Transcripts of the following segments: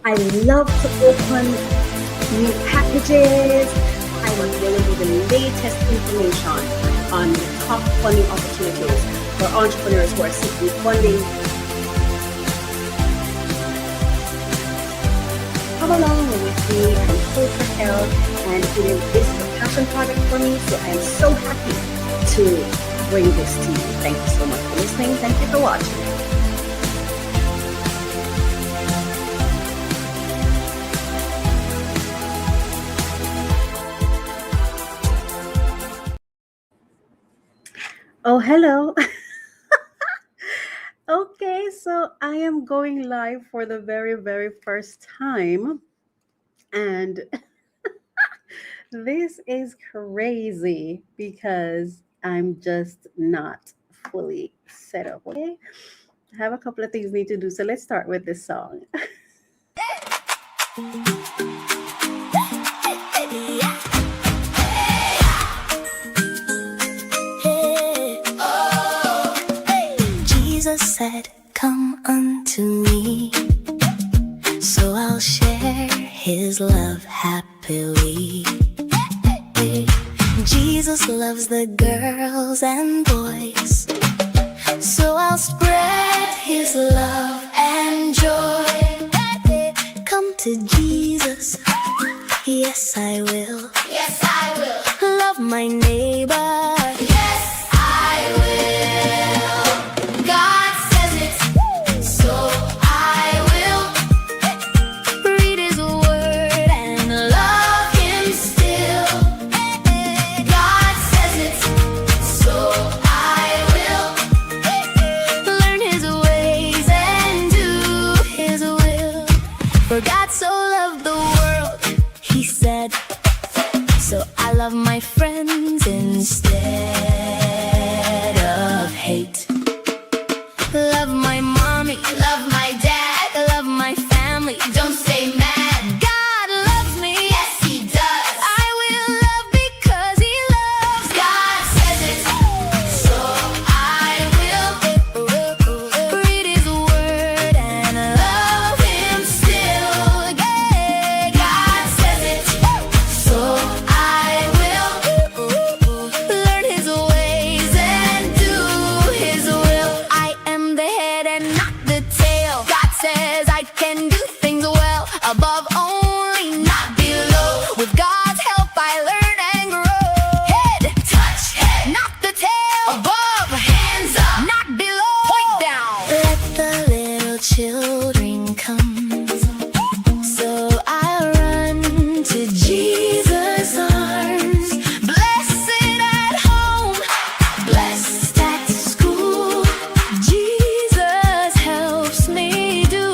I love to open new packages. I want to deliver the latest information on the top funding opportunities for entrepreneurs who are seeking funding. Come along with me and Coach Racquel, and this is a passion project for me, so I am so happy to bring this to you. Thank you so much for listening. Thank you for watching. Oh, hello. Okay, so I am going live for the very, very first time. And this is crazy because I'm just not fully set up. Okay, I have a couple of things I need to do. So let's start with this song. Jesus said, "Come unto me," so I'll share his love happily. Jesus loves the girls and boys, so I'll spread his love and joy. Come to Jesus, yes I will. Yes I will. Love my neighbor, yes I will. God says it, so I will. Read his word and love him still. God says it, so I will. Learn his ways and do his will. For God so loved the world, he said, so I love my friends instead of hate. Love my mommy, love my dad, love my family, don't stay mad. God loves me, yes he does. I will love because he loves. God says it, so I will. Read his word and love him still. Yeah, God says it, so I will. Learn his ways and do his will. I am the head and not the tail. God says I can do things well, above only, not below. With God's help I learn and grow. Head, touch, head, not the tail. Above, hands up, not below. Point down. Let the little children come, so I run to Jesus' arms. Blessed at home, blessed at school. Jesus helps me do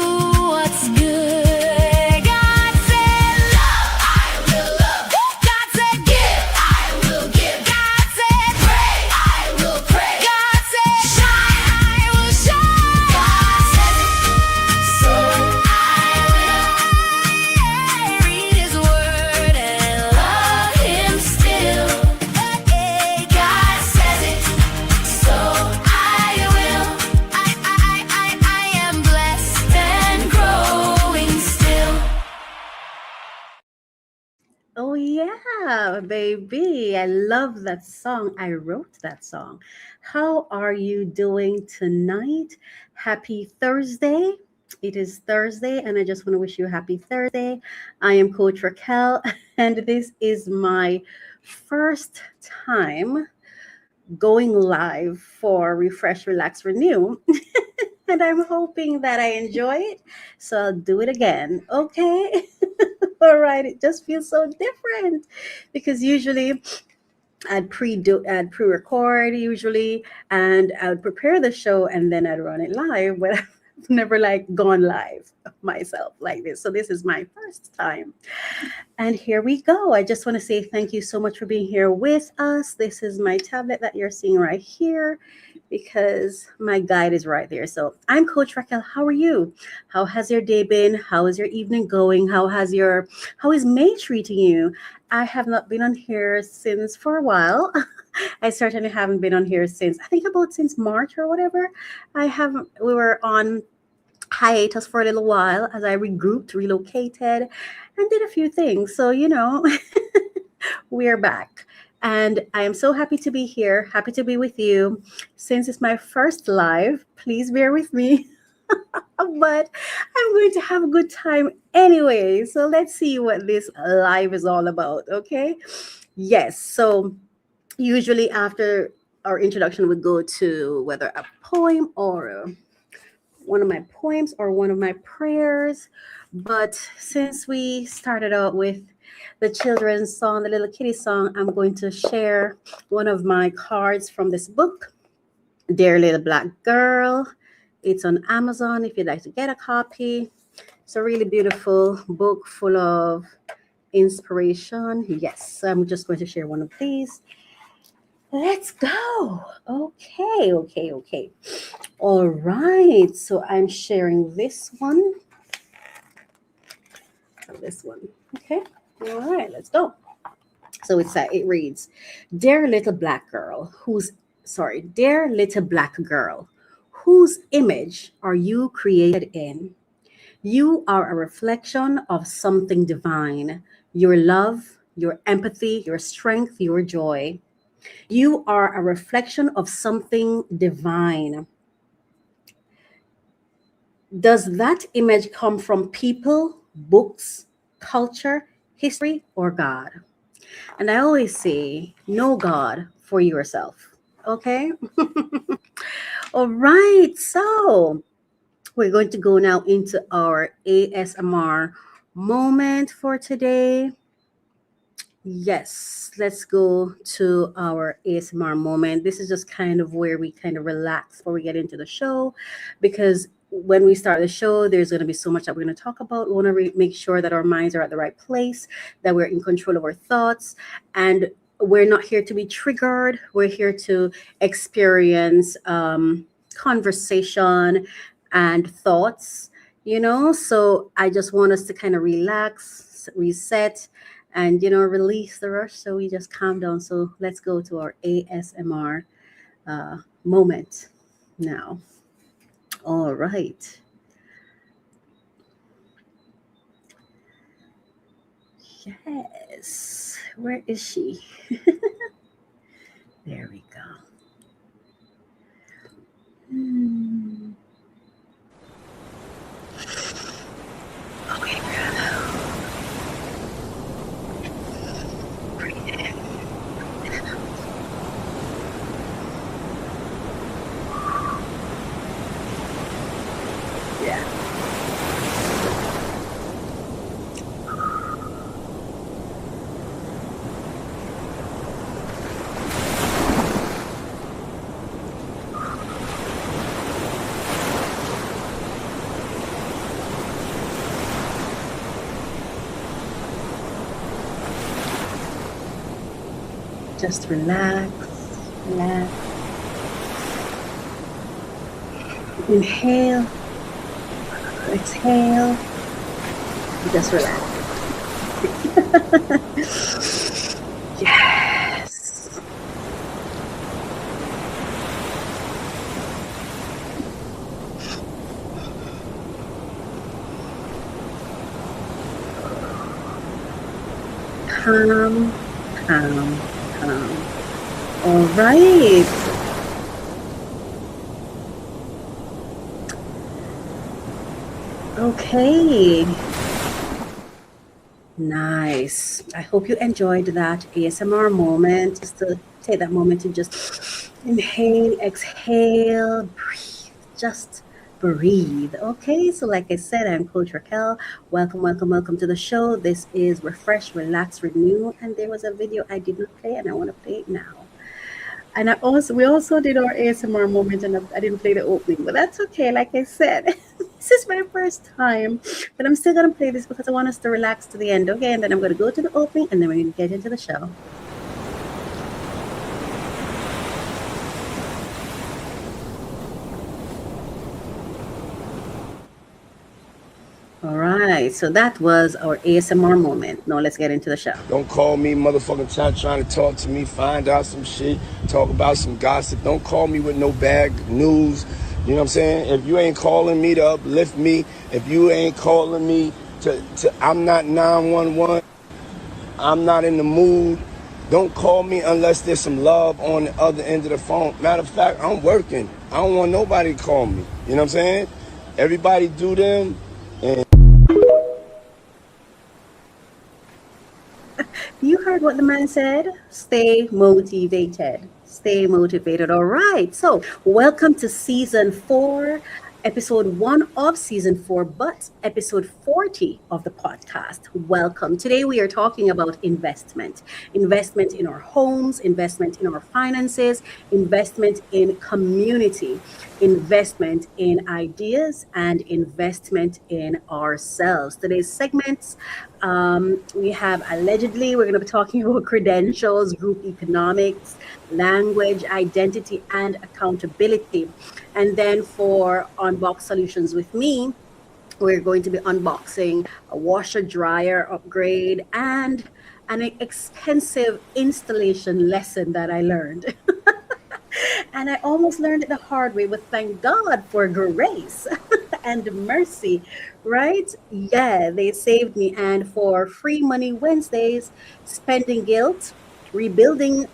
what's good. God said love, I will love. God said give, I will give. God said pray, I will pray. God said shine, I will shine. God said so I will. Read his word and love him still. God says it, so I will. I am blessed and growing still. Oh, yeah, baby. I love that song. I wrote that song. How are you doing tonight? Happy Thursday. It is Thursday, and I just want to wish you a happy Thursday. I am Coach Raquel, and this is my first time going live for Refresh, Relax, Renew. And I'm hoping that I enjoy it. So I'll do it again. Okay. All right. It just feels so different because usually I'd pre-record usually, and I'd prepare the show and then I'd run it live. But I've never like gone live myself like this. So this is my first time. And here we go. I just want to say thank you so much for being here with us. This is my tablet that you're seeing right here because my guide is right there. So I'm Coach Racquel. How are you? How has your day been? How is your evening going? How is May treating you? I have not been on here since for a while. I certainly haven't been on here since I think about since March or whatever. We were on hiatus for a little while as I regrouped, relocated, and did a few things. So, we're back. And I am so happy to be here, happy to be with you. Since it's my first live, please bear with me. But I'm going to have a good time anyway. So let's see what this live is all about, okay? Yes. So usually after our introduction, we go to whether a poem or one of my poems or one of my prayers. But since we started out with the children's song, the little kitty song, I'm going to share one of my cards from this book, Dear Little Black Girl. It's on Amazon if you'd like to get a copy. It's a really beautiful book full of inspiration. Yes, I'm just going to share one of these. Let's go. Okay. All right. So I'm sharing this one. This one. Okay. All right. Let's go. So it reads, Dear little black girl, dear little black girl, whose image are you created in? You are a reflection of something divine. Your love, your empathy, your strength, your joy. You are a reflection of something divine. Does that image come from people, books, culture, history, or God? And I always say, know God for yourself. Okay? All right. So we're going to go now into our ASMR moment for today. Yes, let's go to our ASMR moment. This is just kind of where we kind of relax before we get into the show, because when we start the show, there's going to be so much that we're going to talk about. We want to make sure that our minds are at the right place, that we're in control of our thoughts, and we're not here to be triggered. We're here to experience conversation and thoughts, So I just want us to kind of relax, reset, and release the rush, so we just calm down. So let's go to our ASMR moment now. All right. Yes. Where is she? There we go. Okay, breathe in. Yeah. Just relax. Inhale, exhale, just relax. Yes. Calm. All right. Okay. Nice. I hope you enjoyed that ASMR moment. Just to take that moment to just inhale, exhale, breathe. Just breathe. Okay. So, like I said, I'm Coach Racquel. Welcome to the show. This is Refresh, Relax, Renew. And there was a video I did not play, and I want to play it now. And we also did our ASMR moment, and I didn't play the opening, but that's okay. Like I said, this is my first time, but I'm still gonna play this because I want us to relax to the end, okay? And then I'm gonna go to the opening, and then we're gonna get into the show. All right, so that was our ASMR moment. Now let's get into the show. Don't call me motherfucking trying to talk to me, find out some shit, talk about some gossip. Don't call me with no bad news. You know what I'm saying? If you ain't calling me to uplift me, if you ain't calling me to I'm not 911, I'm not in the mood. Don't call me unless there's some love on the other end of the phone. Matter of fact, I'm working. I don't want nobody to call me. You know what I'm saying? Everybody do them. And You heard what the man said. Stay motivated. Stay motivated. All right. So, welcome to season 4, episode 1 of season 4, but episode 40 of the podcast. Welcome. Today, we are talking about investment in our homes, investment in our finances, investment in community, investment in ideas, and investment in ourselves. Today's segments, we have allegedly, we're going to be talking about credentials, group economics, language, identity, and accountability. And then for Unbox Solutions with me, we're going to be unboxing a washer dryer upgrade and an expensive installation lesson that I learned. And I almost learned it the hard way, but thank God for grace and mercy, right? Yeah, they saved me. And for Free Money Wednesdays, spending guilt, rebuilding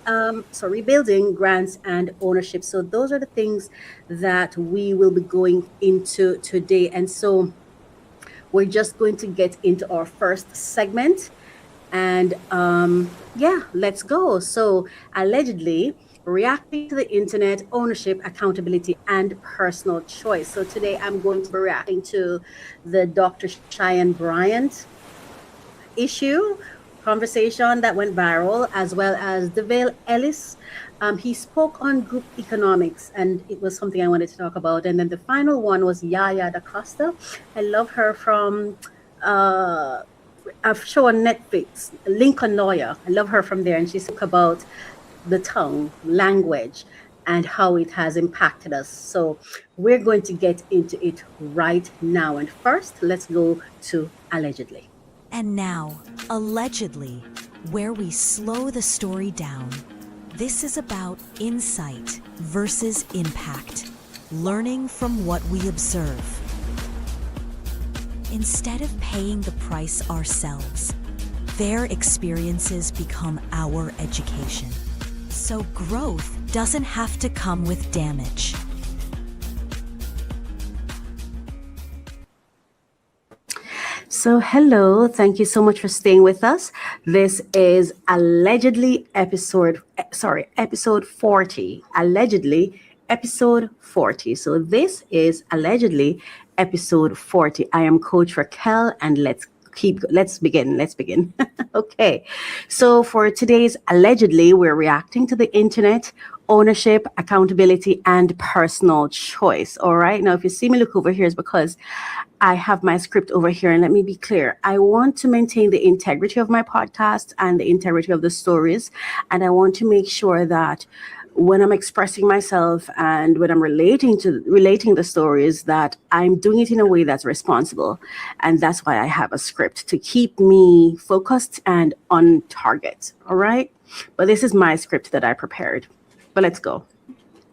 grants and ownership. So those are the things that we will be going into today. And so we're just going to get into our first segment. And yeah, let's go. So, allegedly, reacting to the internet, ownership, accountability, and personal choice. So, today I'm going to be reacting to the Dr. Cheyenne Bryant issue conversation that went viral, as well as DeVale Ellis. He spoke on group economics, and it was something I wanted to talk about. And then the final one was Yaya Da Costa. I love her from a show on Netflix, Lincoln Lawyer. I love her from there, and she spoke about the tongue, language, and how it has impacted us. So we're going to get into it right now. And first, let's go to allegedly. And now, allegedly, where we slow the story down. This is about insight versus impact, learning from what we observe. Instead of paying the price ourselves, their experiences become our education. So growth doesn't have to come with damage. So, hello, thank you so much for staying with us. This is allegedly episode 40. Allegedly, episode 40. So, this is allegedly episode 40. I am Coach Racquel, and let's begin. Okay. So, for today's allegedly, we're reacting to the internet, ownership, accountability, and personal choice. All right. Now, if you see me look over here, it's because I have my script over here, and let me be clear. I want to maintain the integrity of my podcast and the integrity of the stories. And I want to make sure that when I'm expressing myself and when I'm relating the stories, that I'm doing it in a way that's responsible. And that's why I have a script to keep me focused and on target. All right. But this is my script that I prepared. But let's go.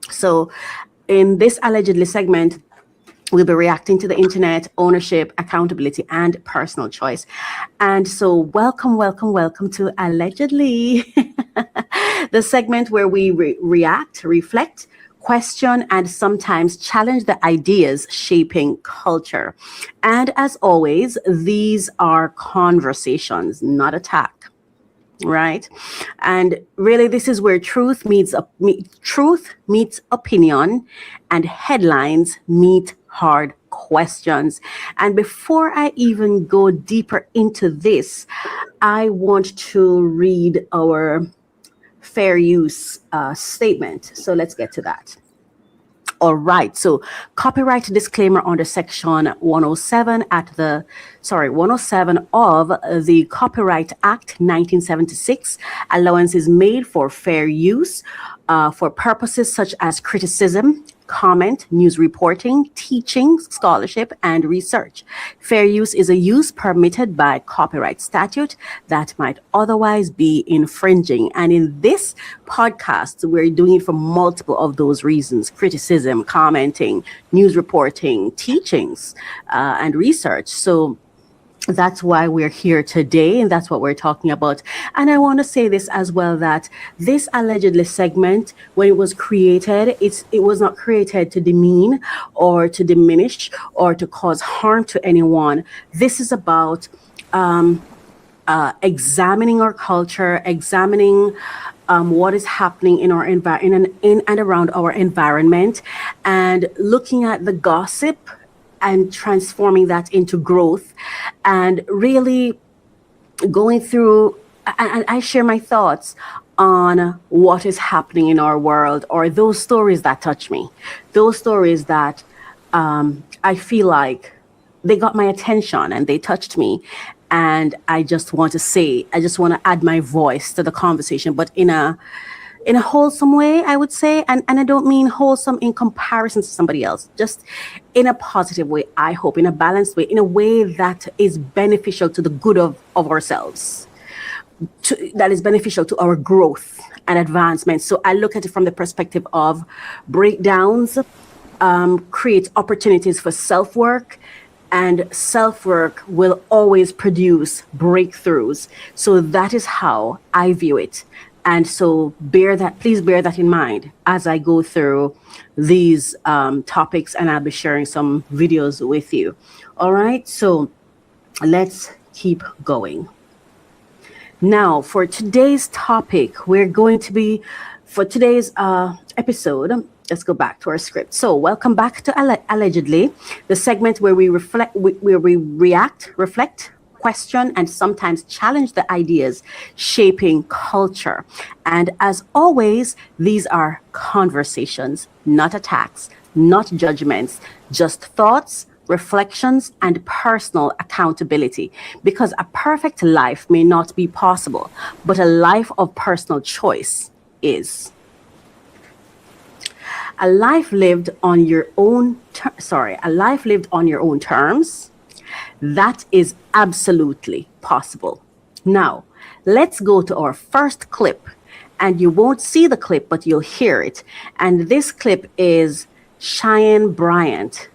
So in this allegedly segment, we'll be reacting to the internet, ownership, accountability, and personal choice. And so welcome to Allegedly, the segment where we react, reflect, question, and sometimes challenge the ideas shaping culture. And as always, these are conversations, not attack. Right. And really, this is where truth meets opinion and headlines meet hard questions. And before I even go deeper into this, I want to read our fair use statement. So let's get to that. All right. So copyright disclaimer under section 107 of the Copyright Act 1976. Allowance is made for fair use for purposes such as criticism, comment, news reporting, teaching, scholarship, and research. Fair use is a use permitted by copyright statute that might otherwise be infringing. And in this podcast, we're doing it for multiple of those reasons: criticism, commenting, news reporting, teachings, and research. So that's why we're here today, and that's what we're talking about. And I want to say this as well, that this allegedly segment, when it was created, it was not created to demean or to diminish or to cause harm to anyone. This is about examining our culture, examining what is happening in our in and around our environment, and looking at the gossip and transforming that into growth, and really going through, and I share my thoughts on what is happening in our world, or those stories that touch me, those stories that I feel like they got my attention and they touched me. And I just want to add my voice to the conversation, but in a wholesome way, I would say. And I don't mean wholesome in comparison to somebody else, just in a positive way, I hope, in a balanced way, in a way that is beneficial to the good of ourselves, that is beneficial to our growth and advancement. So I look at it from the perspective of breakdowns, create opportunities for self-work, and self-work will always produce breakthroughs. So that is how I view it. And so please bear that in mind as I go through these topics, and I'll be sharing some videos with you. All right, so let's keep going. Now, for today's topic, for today's episode, let's go back to our script. So welcome back to Allegedly, the segment where we react, reflect, question, and sometimes challenge the ideas shaping culture. And as always, these are conversations, not attacks, not judgments, just thoughts, reflections, and personal accountability. Because a perfect life may not be possible, but a life of personal choice is. A life lived on your own terms, that is absolutely possible. Now, let's go to our first clip, and you won't see the clip, but you'll hear it. And this clip is Cheyenne Bryant,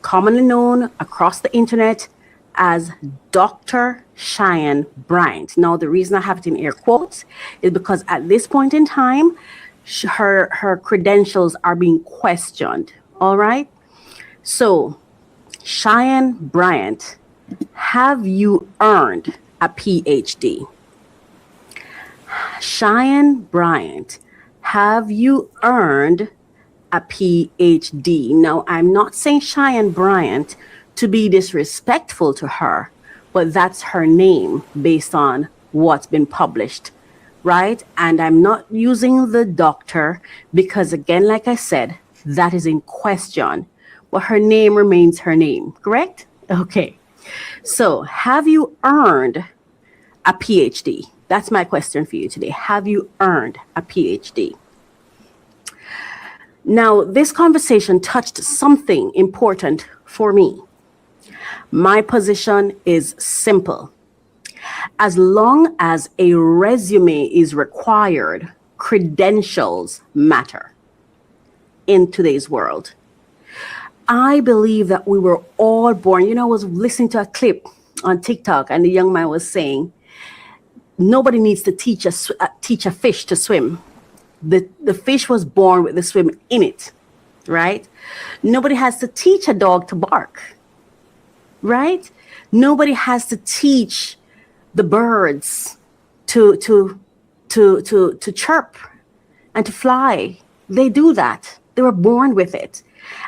commonly known across the internet as Dr. Cheyenne Bryant. Now, the reason I have it in air quotes is because at this point in time, her credentials are being questioned. All right. So, Cheyenne Bryant, have you earned a PhD? Cheyenne Bryant, have you earned a PhD? Now, I'm not saying Cheyenne Bryant to be disrespectful to her, but that's her name based on what's been published, right? And I'm not using the doctor because, again, like I said, that is in question. But her name remains her name, correct? Okay. So, have you earned a PhD? That's my question for you today. Have you earned a PhD? Now, this conversation touched something important for me. My position is simple. As long as a resume is required, credentials matter in today's world. I believe that we were all born. I was listening to a clip on TikTok, and the young man was saying, nobody needs to teach a fish to swim. The fish was born with the swim in it, right? Nobody has to teach a dog to bark, right? Nobody has to teach the birds to chirp and to fly. They do that. They were born with it.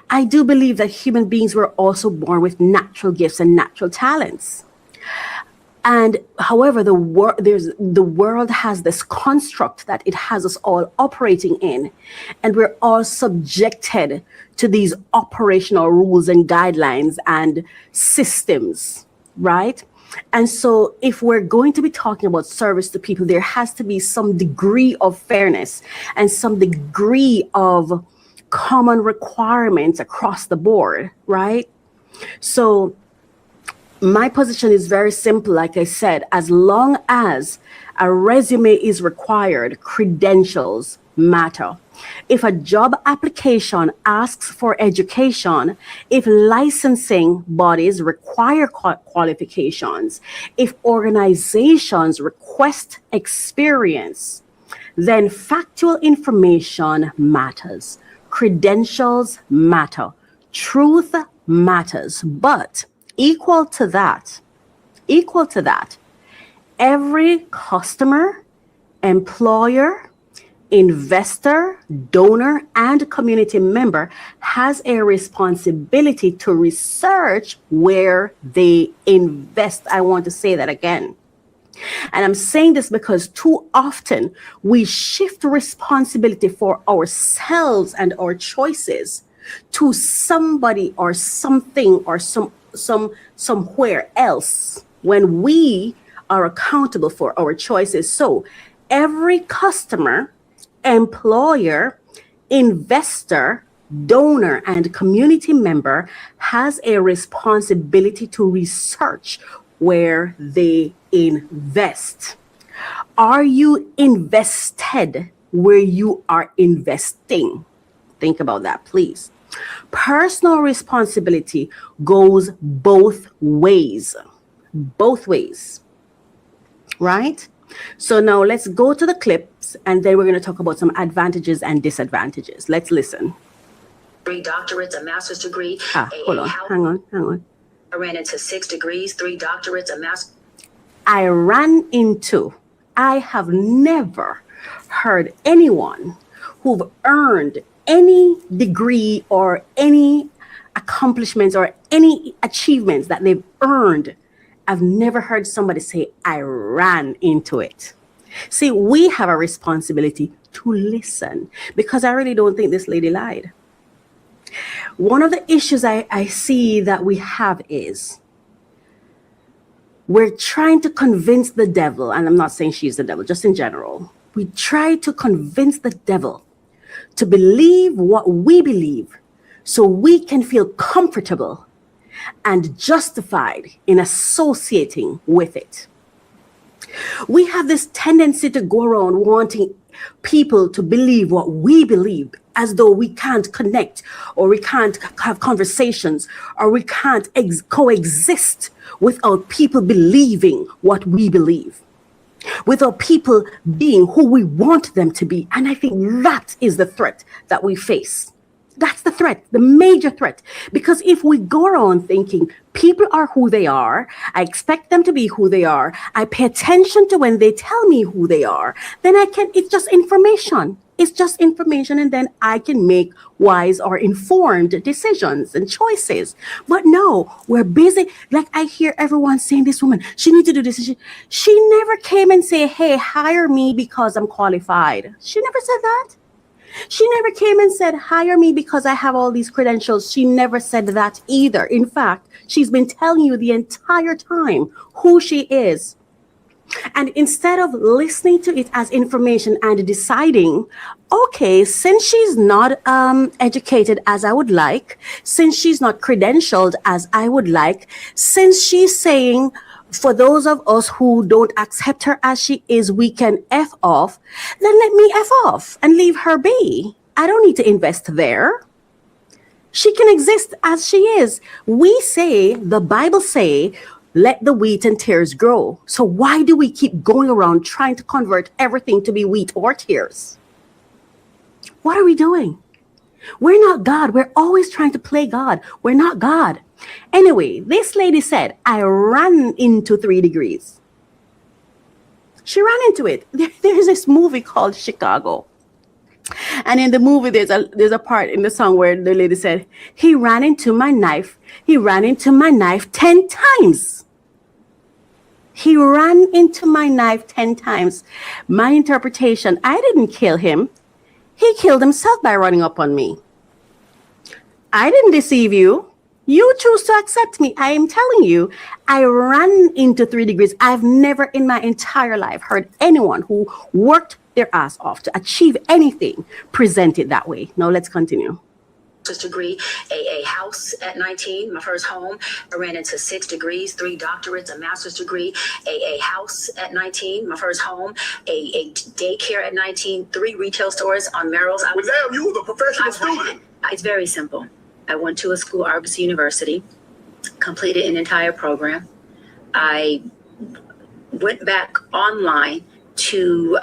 I do believe that human beings were also born with natural gifts and natural talents. And however, the world has this construct that it has us all operating in, and we're all subjected to these operational rules and guidelines and systems, right? And so, if we're going to be talking about service to people, there has to be some degree of fairness and some degree of common requirements across the board, right? So, my position is very simple. Like I said, as long as a resume is required, credentials matter. If a job application asks for education, if licensing bodies require qualifications, if organizations request experience, then factual information matters. Credentials matter. Truth matters. But equal to that, every customer, employer, investor, donor, and community member has a responsibility to research where they invest. I want to say that again. And I'm saying this because too often we shift responsibility for ourselves and our choices to somebody or something or somewhere else when we are accountable for our choices. So every customer, employer, investor, donor, and community member has a responsibility to research where they invest. Are you invested where you are investing? Think about that, please. Personal responsibility goes both ways, right? So now let's go to the clips and then we're going to talk about some advantages and disadvantages. Let's listen. 3 doctorates, a master's degree. Hold on, hang on. I ran into 6 degrees, 3 doctorates, a master's. I have never heard anyone who've earned any degree or any accomplishments or any achievements that they've earned. I've never heard somebody say, I ran into it. See, we have a responsibility to listen because I really don't think this lady lied. One of the issues I see that we have is we're trying to convince the devil, and I'm not saying she's the devil, just in general. We try to convince the devil to believe what we believe so we can feel comfortable and justified in associating with it. We have this tendency to go around wanting people to believe what we believe, as though we can't connect or we can't have conversations or we can't coexist without people believing what we believe, without people being who we want them to be. And I think that is the threat that we face. That's the threat, the major threat. Because if we go around thinking people are who they are, I expect them to be who they are, I pay attention to when they tell me who they are, then it's just information. It's just information, and then I can make wise or informed decisions and choices. But no, we're busy. Like I hear everyone saying, this woman, she needs to do this. She never came and say, hey, hire me because I'm qualified. She never said that. She never came and said, hire me because I have all these credentials. She never said that either. In fact, she's been telling you the entire time who she is. And instead of listening to it as information and deciding, okay, since she's not educated as I would like, since she's not credentialed as I would like, since she's saying, for those of us who don't accept her as she is, we can F off, then let me F off and leave her be. I don't need to invest there. She can exist as she is. We say, the Bible say, let the wheat and tares grow. So why do we keep going around trying to convert everything to be wheat or tares? What are we doing? We're not God. We're always trying to play God. We're not God. Anyway, this lady said, I ran into 3 degrees. She ran into it. There's this movie called Chicago. And in the movie, there's a part in the song where the lady said, he ran into my knife. He ran into my knife 10 times. He ran into my knife 10 times. My interpretation, I didn't kill him. He killed himself by running up on me. I didn't deceive you. You choose to accept me. I am telling you, I ran into 3 degrees. I've never in my entire life heard anyone who worked their ass off to achieve anything present it that way. Now let's continue. Degree, a house at 19, my first home. I ran into 6 degrees, 3 doctorates, a master's degree, a house at 19, my first home, a daycare at 19, 3 retail stores on Merrill's. Well, damn, you was a professional student. It's very simple. I went to a school, Argos University, completed an entire program. I went back online to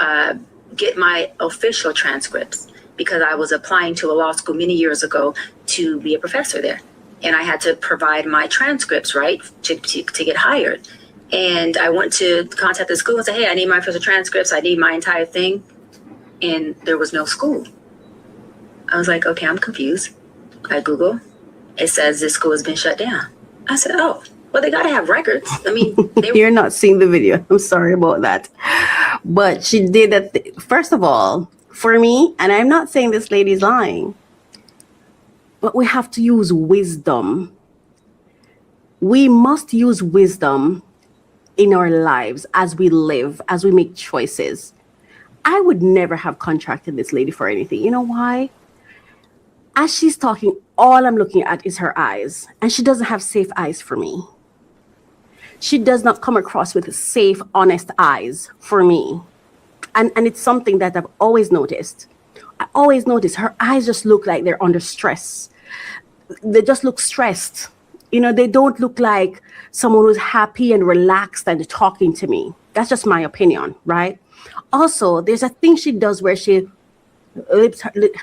get my official transcripts, because I was applying to a law school many years ago to be a professor there. And I had to provide my transcripts, right, to get hired. And I went to contact the school and say, hey, I need my official transcripts. I need my entire thing. And there was no school. I was like, okay, I'm confused. I Google. It says this school has been shut down. I said, oh, well, they got to have records. I mean, You're not seeing the video. I'm sorry about that. But she did that. First of all, for me, and I'm not saying this lady's lying, but we have to use wisdom. We must use wisdom in our lives as we live, as we make choices. I would never have contracted this lady for anything. You know why? As she's talking, all I'm looking at is her eyes, and she doesn't have safe eyes for me. She does not come across with safe, honest eyes for me. And it's something that I've always noticed. I always notice her eyes just look like they're under stress. They just look stressed. You know, they don't look like someone who's happy and relaxed and talking to me. That's just my opinion, right? Also, there's a thing she does where she lips her lip.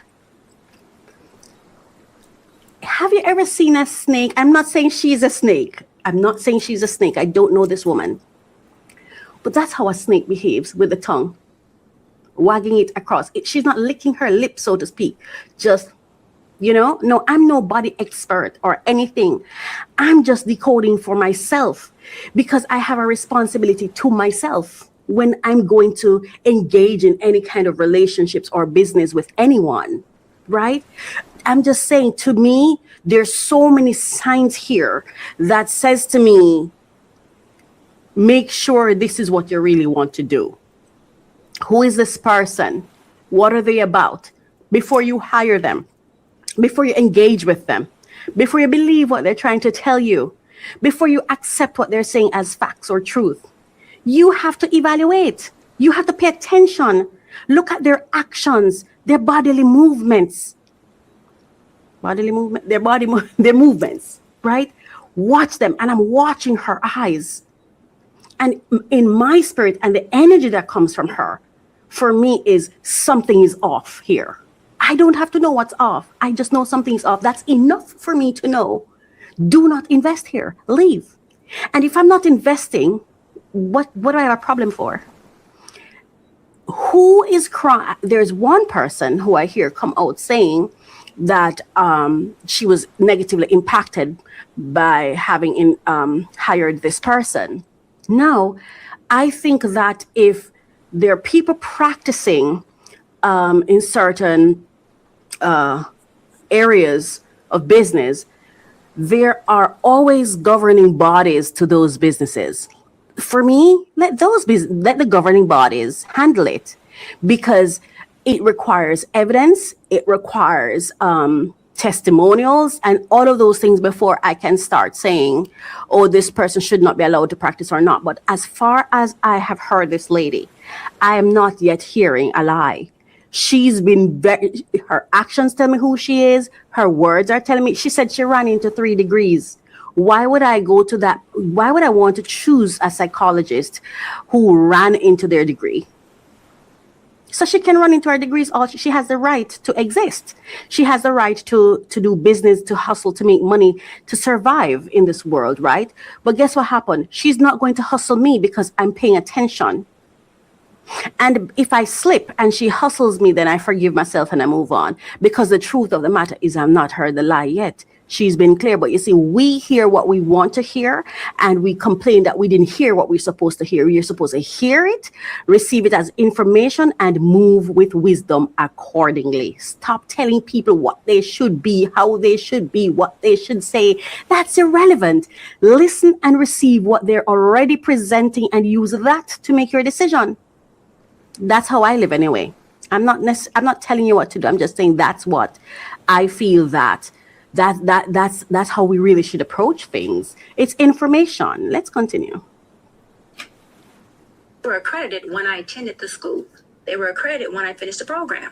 Have you ever seen a snake? I'm not saying she's a snake. I'm not saying she's a snake. I don't know this woman. But that's how a snake behaves, with the tongue, wagging it across. She's not licking her lips, so to speak. Just, no, I'm no body expert or anything. I'm just decoding for myself, because I have a responsibility to myself when I'm going to engage in any kind of relationships or business with anyone, right? I'm just saying, to me, there's so many signs here that says to me, make sure this is what you really want to do. Who is this person? What are they about? Before you hire them, before you engage with them, before you believe what they're trying to tell you, before you accept what they're saying as facts or truth, you have to evaluate. You have to pay attention. Look at their actions, their bodily movements. Their movements, right? Watch them. And I'm watching her eyes. And in my spirit, and the energy that comes from her, for me, is something is off here. I don't have to know what's off. I just know something's off. That's enough for me to know. Do not invest here. Leave. And if I'm not investing, what do I have a problem for? Who is crying? There's one person who I hear come out saying that she was negatively impacted by having hired this person. Now, I think that if there are people practicing in certain areas of business, there are always governing bodies to those businesses. For me, let the governing bodies handle it, because it requires evidence, it requires testimonials, and all of those things before I can start saying, oh, this person should not be allowed to practice or not. But as far as I have heard this lady, I am not yet hearing a lie. She's been her actions tell me who she is. Her words are telling me. She said she ran into 3 degrees. Why would I go to that? Why would I want to choose a psychologist who ran into their degree? So she can run into her degrees. She has the right to exist. She has the right to do business, to hustle, to make money, to survive in this world, right? But guess what happened? She's not going to hustle me because I'm paying attention. And if I slip and she hustles me, then I forgive myself and I move on. Because the truth of the matter is I've not heard the lie yet. She's been clear. But you see, we hear what we want to hear, and we complain that we didn't hear what we're supposed to hear. You're supposed to hear it, receive it as information, and move with wisdom accordingly. Stop telling people what they should be, how they should be, what they should say. That's irrelevant. Listen and receive what they're already presenting and use that to make your decision. That's how I live anyway. I'm not telling you what to do. I'm just saying that's what I feel that's how we really should approach things. It's information. Let's continue. They were accredited when I attended the school. They were accredited when I finished the program.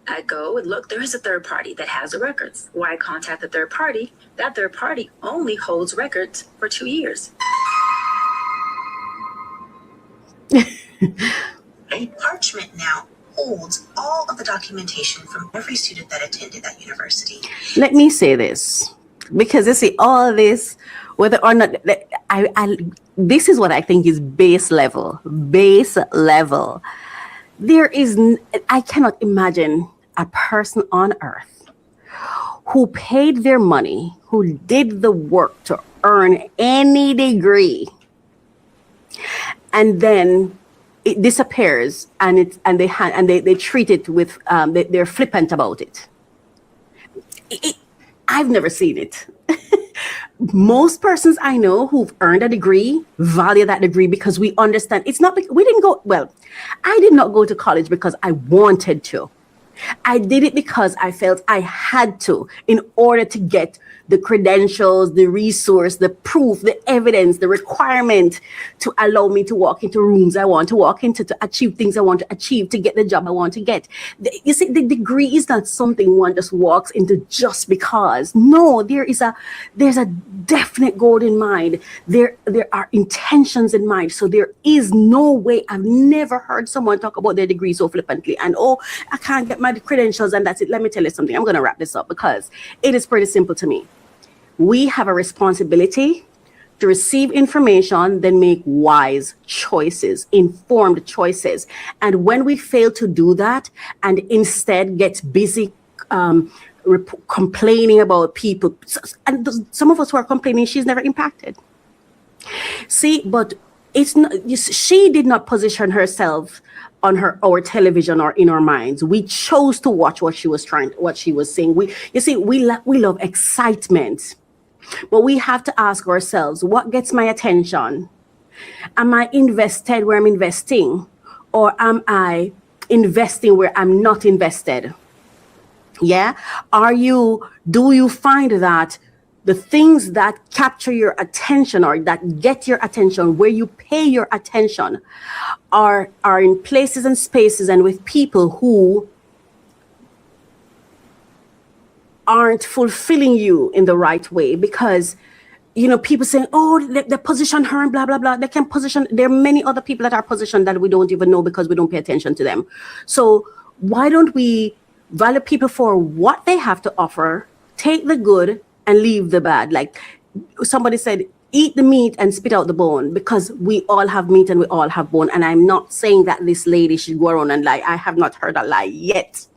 I go and look, there is a third party that has the records. Why contact the third party? That third party only holds records for 2 years. A parchment now holds all of the documentation from every student that attended that university. Let me say this, because you see, all this, whether or not, this is what I think is base level. I cannot imagine a person on earth who paid their money, who did the work to earn any degree, and then it disappears, and they treat it with they're flippant about it. I've never seen it. Most persons I know who've earned a degree value that degree, because we understand it's not we didn't go, well, I did not go to college because I wanted to. I did it because I felt I had to, in order to get the credentials, the resource, the proof, the evidence, the requirement to allow me to walk into rooms I want to walk into, to achieve things I want to achieve, to get the job I want to get. You see, the degree is not something one just walks into just because. No, there's a definite goal in mind. There are intentions in mind. So there is no way. I've never heard someone talk about their degree so flippantly and, oh, I can't get my credentials and that's it. Let me tell you something. I'm going to wrap this up because it is pretty simple to me. We have a responsibility to receive information, then make wise choices, informed choices. And when we fail to do that and instead get busy complaining about people, and some of us who are complaining, she's never impacted. See, but it's not, she did not position herself on our television or in our minds. We chose to watch what she was saying. We love excitement, but we have to ask ourselves, what gets my attention? Am I invested where I'm investing, or am I investing where I'm not invested? Yeah. Do you find that the things that capture your attention or that get your attention, where you pay your attention, are in places and spaces and with people who aren't fulfilling you in the right way? Because, people saying, oh, they position her and blah, blah, blah. They can position, there are many other people that are positioned that we don't even know because we don't pay attention to them. So why don't we value people for what they have to offer, take the good and leave the bad? Like somebody said, eat the meat and spit out the bone, because we all have meat and we all have bone. And I'm not saying that this lady should go around and lie. I have not heard a lie yet.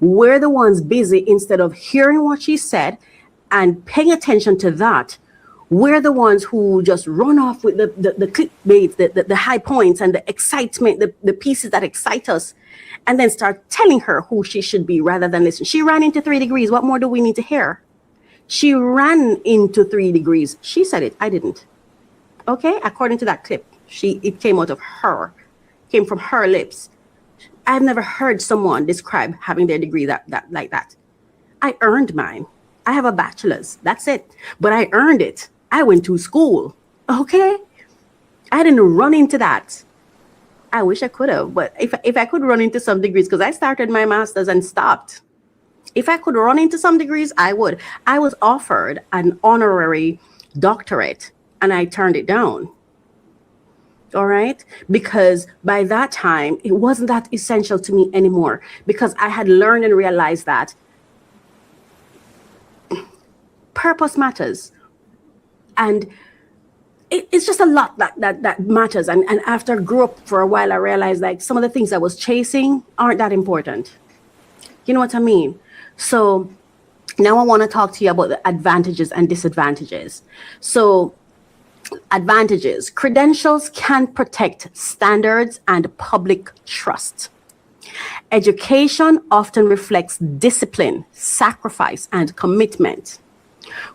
We're the ones busy, instead of hearing what she said and paying attention to that. We're the ones who just run off with the clickbait, the high points and the excitement, the pieces that excite us, and then start telling her who she should be rather than listen. She ran into 3 degrees. What more do we need to hear? She ran into 3 degrees. She said it. I didn't. Okay? According to that clip, it came out of her, came from her lips. I've never heard someone describe having their degree that like that. I earned mine. I have a bachelor's. That's it. But I earned it. I went to school. Okay? I didn't run into that. I wish I could have, but if I could run into some degrees, because I started my master's and stopped. If I could run into some degrees, I would. I was offered an honorary doctorate and I turned it down. All right? Because by that time, it wasn't that essential to me anymore, because I had learned and realized that purpose matters. And it's just a lot that matters. And after I grew up for a while, I realized like some of the things I was chasing aren't that important. You know what I mean? So Now I want to talk to you about the advantages and disadvantages. So, advantages: credentials can protect standards and public trust. Education often reflects discipline, sacrifice, and commitment.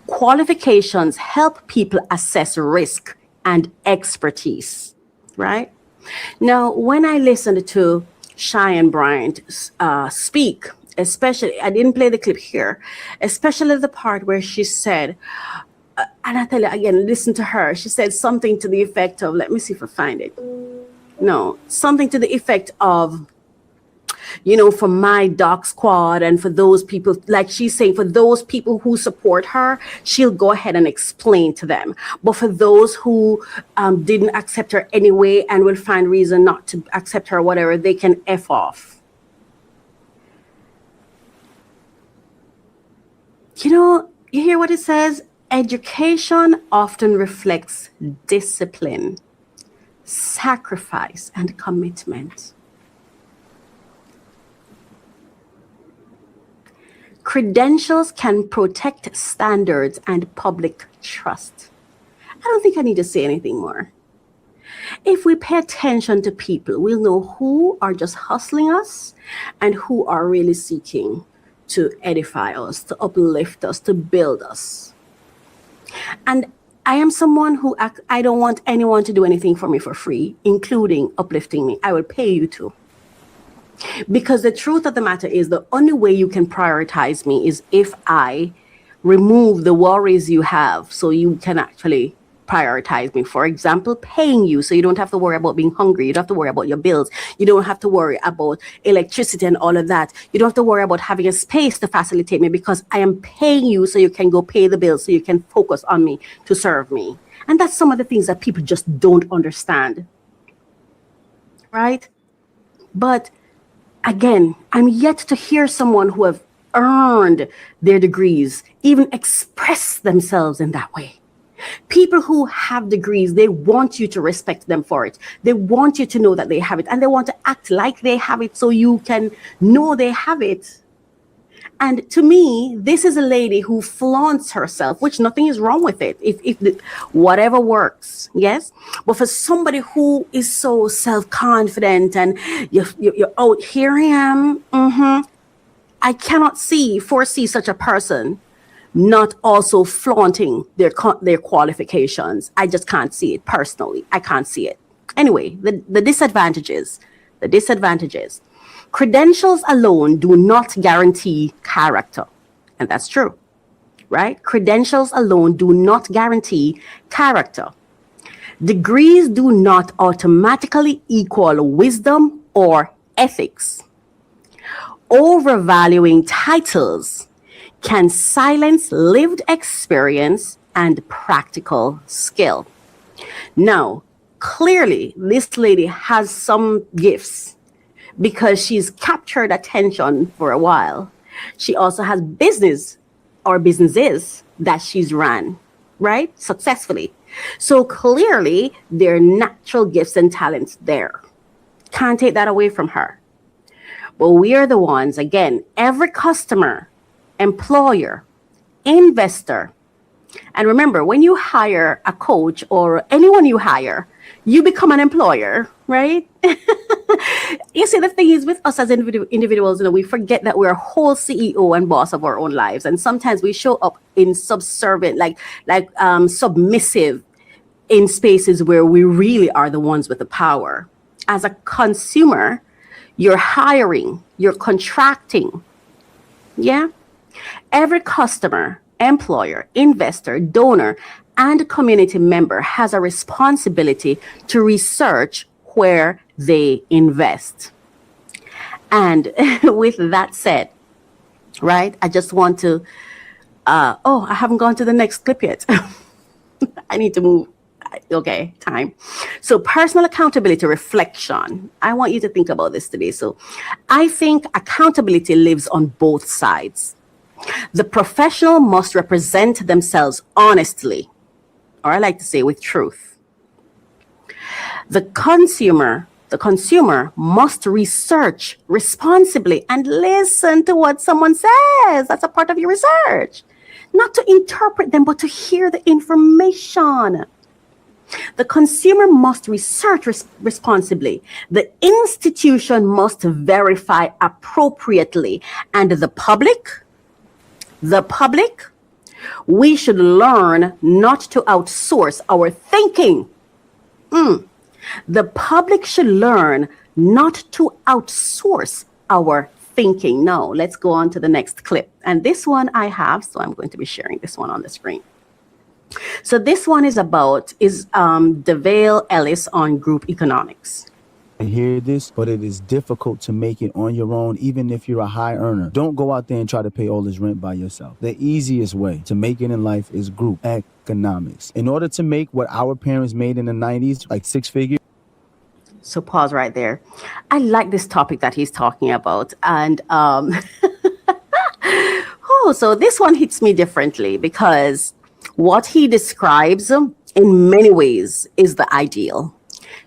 Qualifications help people assess risk and expertise, right? Now, when I listened to Cheyenne Bryant speak, especially, I didn't play the clip here, especially the part where she said, and I tell you again, listen to her. She said something to the effect of, let me see if I find it. No, something to the effect of, for my doc squad and for those people, like she's saying, for those people who support her, she'll go ahead and explain to them. But for those who didn't accept her anyway and will find reason not to accept her, whatever, they can F off. You hear what it says? Education often reflects discipline, sacrifice, and commitment. Credentials can protect standards and public trust. I don't think I need to say anything more. If we pay attention to people, we'll know who are just hustling us and who are really seeking to edify us, to uplift us, to build us. And I am someone who I don't want anyone to do anything for me for free, including uplifting me. I will pay you to. Because the truth of the matter is, the only way you can prioritize me is if I remove the worries you have so you can actually prioritize me. For example, paying you so you don't have to worry about being hungry. You don't have to worry about your bills. You don't have to worry about electricity and all of that. You don't have to worry about having a space to facilitate me because I am paying you so you can go pay the bills, so you can focus on me to serve me. And that's some of the things that people just don't understand. Right? But again, I'm yet to hear someone who have earned their degrees even express themselves in that way. People who have degrees, they want you to respect them for it. They want you to know that they have it, and they want to act like they have it so you can know they have it. And to me, this is a lady who flaunts herself, which nothing is wrong with it. Whatever works, yes. But for somebody who is so self-confident and you're out, here I am. I cannot foresee such a person not also flaunting their qualifications. I just can't see it personally. I can't see it. Anyway, the disadvantages. Credentials alone do not guarantee character. And that's true, right? Credentials alone do not guarantee character. Degrees do not automatically equal wisdom or ethics. Overvaluing titles can silence lived experience and practical skill. Now, clearly, this lady has some gifts because she's captured attention for a while. She also has businesses that she's run, right? Successfully. So clearly, there are natural gifts and talents there. Can't take that away from her. But we are the ones, again, every customer, employer, investor. And remember, when you hire a coach or anyone you hire, you become an employer, right? You see, the thing is with us as individuals, we forget that we're a whole CEO and boss of our own lives. And sometimes we show up in subservient, submissive in spaces where we really are the ones with the power. As a consumer, you're hiring, you're contracting. Yeah. Every customer, employer, investor, donor, and community member has a responsibility to research where they invest. And with that said, right, I just want to, I haven't gone to the next clip yet. I need to move. Okay, time. So personal accountability reflection. I want you to think about this today. So I think accountability lives on both sides. The professional must represent themselves honestly, or I like to say with truth. The consumer The consumer must research responsibly and listen to what someone says. That's a part of your research. Not to interpret them, but to hear the information. The consumer must research responsibly. The institution must verify appropriately. And the public, we should learn not to outsource our thinking. The public should learn not to outsource our thinking. Now, let's go on to the next clip. And this one I have, so I'm going to be sharing this one on the screen. So this one is DeVale Ellis on group economics. I hear this, but it is difficult to make it on your own, even if you're a high earner. Don't go out there and try to pay all this rent by yourself. The easiest way to make it in life is group economics. In order to make what our parents made in the 90s, like 6 figures. So pause right there. I like this topic that he's talking about. And so this one hits me differently because what he describes in many ways is the ideal.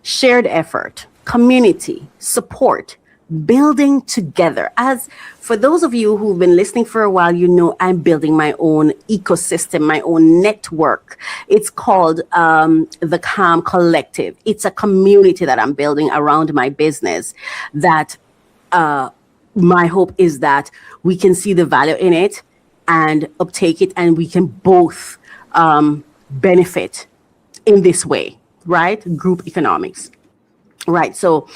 Shared effort, community, support, building together. As for those of you who've been listening for a while, you know I'm building my own ecosystem, my own network. It's called the Calm Collective. It's a community that I'm building around my business that my hope is that we can see the value in it and uptake it, and we can both benefit in this way, right? Group economics, right? So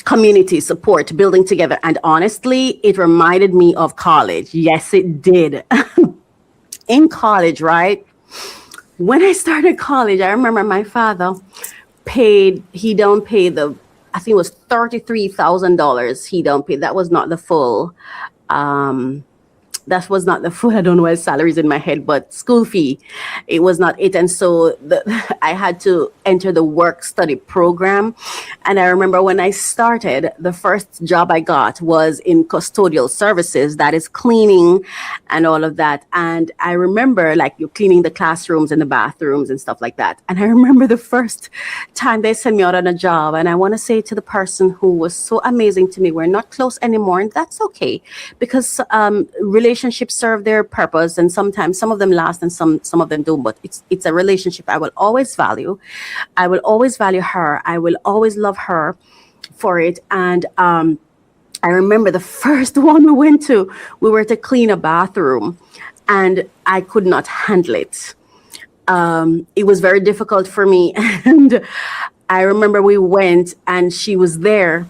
community support, building together. And honestly, it reminded me of college. Yes, it did. In college, right? When I started college, I remember my father he don't pay I think it was $33,000 he don't pay. That was not the full, I don't know what salaries in my head, but school fee, it was not it. And so I had to enter the work study program. And I remember when I started, the first job I got was in custodial services, that is cleaning and all of that. And I remember like you're cleaning the classrooms and the bathrooms and stuff like that. And I remember the first time they sent me out on a job, and I want to say to the person who was so amazing to me, we're not close anymore, and that's okay, because relationships serve their purpose, and sometimes some of them last and some of them don't, but it's a relationship I will always value. I will always value her. I will always love her for it. And I remember the first one we were to clean a bathroom, and I could not handle it. It was very difficult for me. And I remember we went and she was there,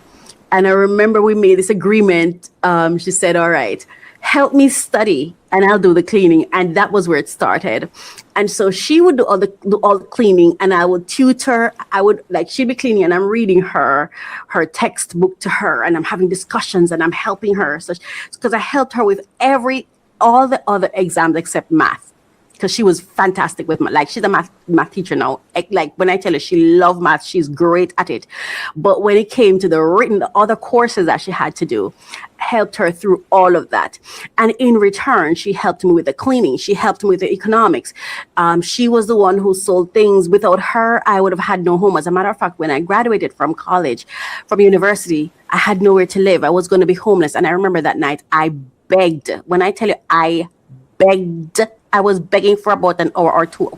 and I remember we made this agreement. She said, all right, help me study and I'll do the cleaning. And that was where it started. And so she would do all the cleaning, and I would tutor. She'd be cleaning and I'm reading her textbook to her, and I'm having discussions and I'm helping her. So because I helped her with all the other exams except math, because she was fantastic with math. Like, she's a math teacher now. Like, when I tell her she loved math, she's great at it. But when it came to the other courses that she had to do, helped her through all of that. And in return, she helped me with the cleaning. She helped me with the economics. She was the one who sold things. Without her, I would have had no home. As a matter of fact, when I graduated from university, I had nowhere to live. I was going to be homeless. And I remember that night I begged. When I tell you I begged, I was begging for about an hour or two.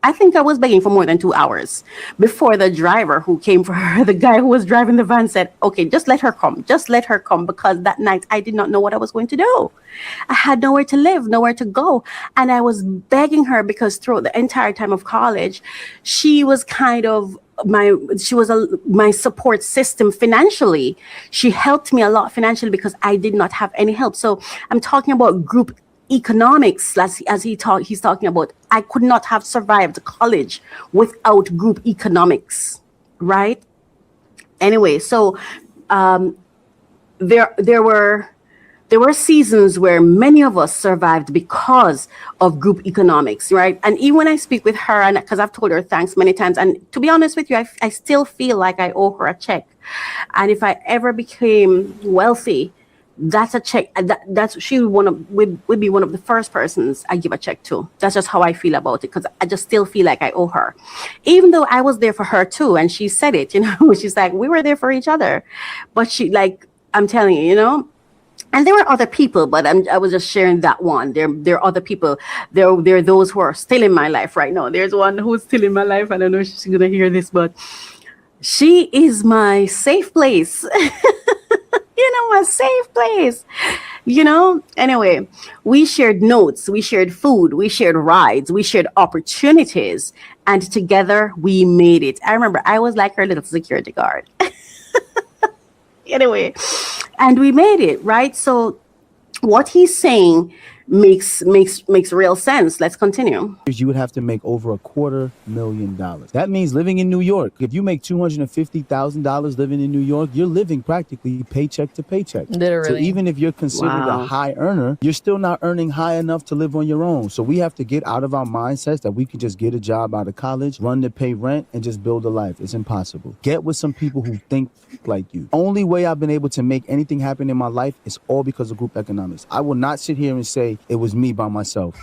I think I was begging for more than 2 hours before the driver who came for her, the guy who was driving the van, said, okay, just let her come. Just let her come. Because that night I did not know what I was going to do. I had nowhere to live, nowhere to go. And I was begging her because throughout the entire time of college, she was kind of my support system financially. She helped me a lot financially because I did not have any help. So I'm talking about group economics, as he's talking about. I could not have survived college without group economics, right? Anyway, so there were seasons where many of us survived because of group economics, right? And even when I speak with her, and because I've told her thanks many times, and to be honest with you, I still feel like I owe her a check. And if I ever became wealthy, that's a check. That's she would be one of the first persons I give a check to. That's just how I feel about it, because I just still feel like I owe her, even though I was there for her too, and she said it. She's like, we were there for each other, but she, like, I'm telling you, And there were other people, but I was just sharing that one. There are other people. There are those who are still in my life right now. There's one who's still in my life. I don't know if she's gonna hear this, but she is my safe place. A safe place. Anyway, we shared notes, we shared food, we shared rides, we shared opportunities, and together we made it. I remember I was like her little security guard. Anyway, and we made it, right? So what he's saying makes real sense. Let's continue. You would have to make over $250,000. That means living in New York. If you make $250,000 living in New York, you're living practically paycheck to paycheck. Literally. So even if you're considered a high earner, you're still not earning high enough to live on your own. So we have to get out of our mindsets that we can just get a job out of college, run to pay rent, and just build a life. It's impossible. Get with some people who think like you. Only way I've been able to make anything happen in my life is all because of group economics. I will not sit here and say it was me by myself.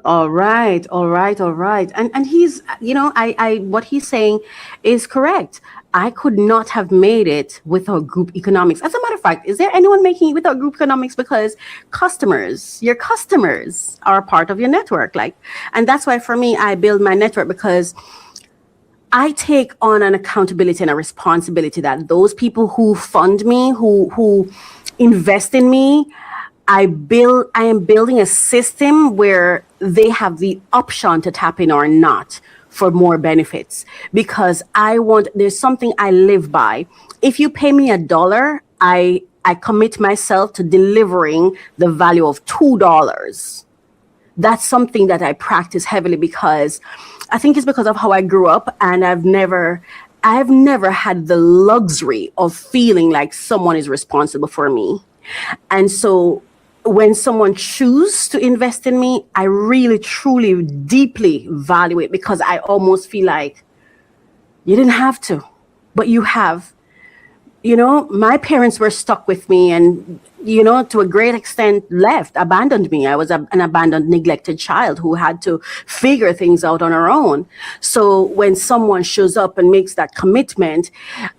All right. And he's, I what he's saying is correct. I could not have made it without group economics. As a matter of fact, is there anyone making it without group economics? Because your customers are a part of your network. And that's why for me, I build my network, because I take on an accountability and a responsibility that those people who fund me, who invest in me, I am building a system where they have the option to tap in or not for more benefits, because there's something I live by. If you pay me $1, I commit myself to delivering the value of $2. That's something that I practice heavily, because I think it's because of how I grew up, and I've never had the luxury of feeling like someone is responsible for me. And so when someone chooses to invest in me, I really, truly, deeply value it, because I almost feel like you didn't have to, but you have. My parents were stuck with me and, to a great extent abandoned me. I was an abandoned, neglected child who had to figure things out on her own. So when someone shows up and makes that commitment,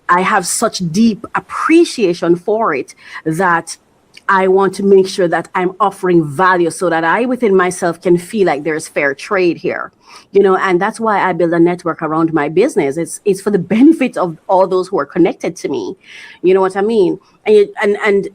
I have such deep appreciation for it that I want to make sure that I'm offering value so that I within myself can feel like there's fair trade here, and that's why I build a network around my business. It's for the benefit of all those who are connected to me. You know what I mean? And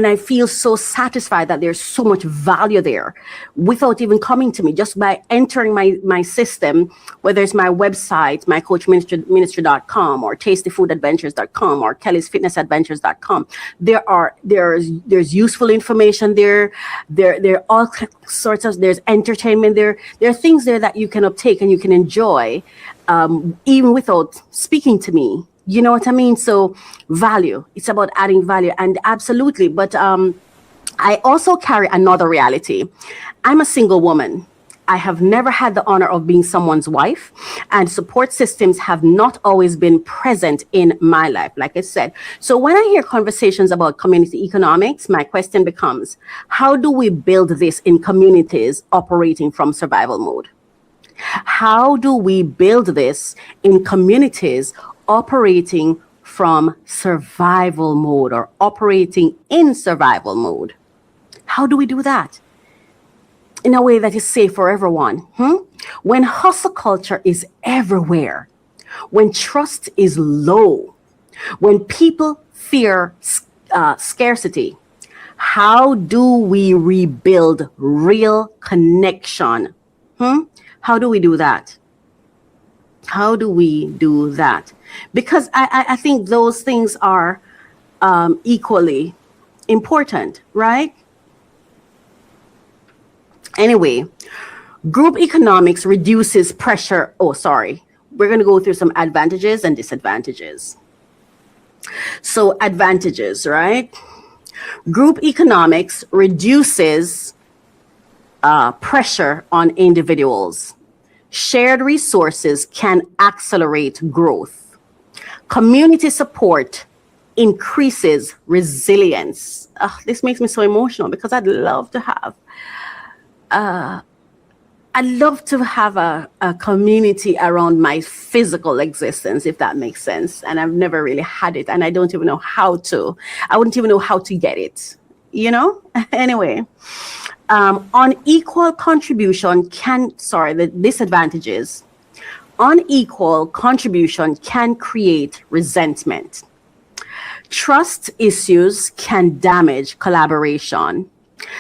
I feel so satisfied that there's so much value there without even coming to me, just by entering my system, whether it's my website, mycoachministry.com, or tastyfoodadventures.com, or kellysfitnessadventures.com. There's useful information there. There are all sorts of, there's entertainment there. There are things there that you can uptake and you can enjoy, even without speaking to me. You know what I mean? So value, it's about adding value, and absolutely. But I also carry another reality. I'm a single woman. I have never had the honor of being someone's wife, and support systems have not always been present in my life, like I said. So when I hear conversations about community economics, my question becomes, how do we build this in communities operating from survival mode? How do we build this in communities operating from survival mode, or operating in survival mode? How do we do that in a way that is safe for everyone? When hustle culture is everywhere, when trust is low, when people fear scarcity, how do we rebuild real connection? How do we do that? How do we do that? Because I think those things are equally important, right? Anyway, group economics reduces pressure. Oh, sorry. We're going to go through some advantages and disadvantages. So advantages, right? Group economics reduces pressure on individuals. Shared resources can accelerate growth. Community support increases resilience. This makes me so emotional because I'd love to have a community around my physical existence, if that makes sense. And I've never really had it, and I don't even know how to. I wouldn't even know how to get it, you know? Anyway, unequal contribution the disadvantages. Unequal contribution can create resentment. Trust issues can damage collaboration.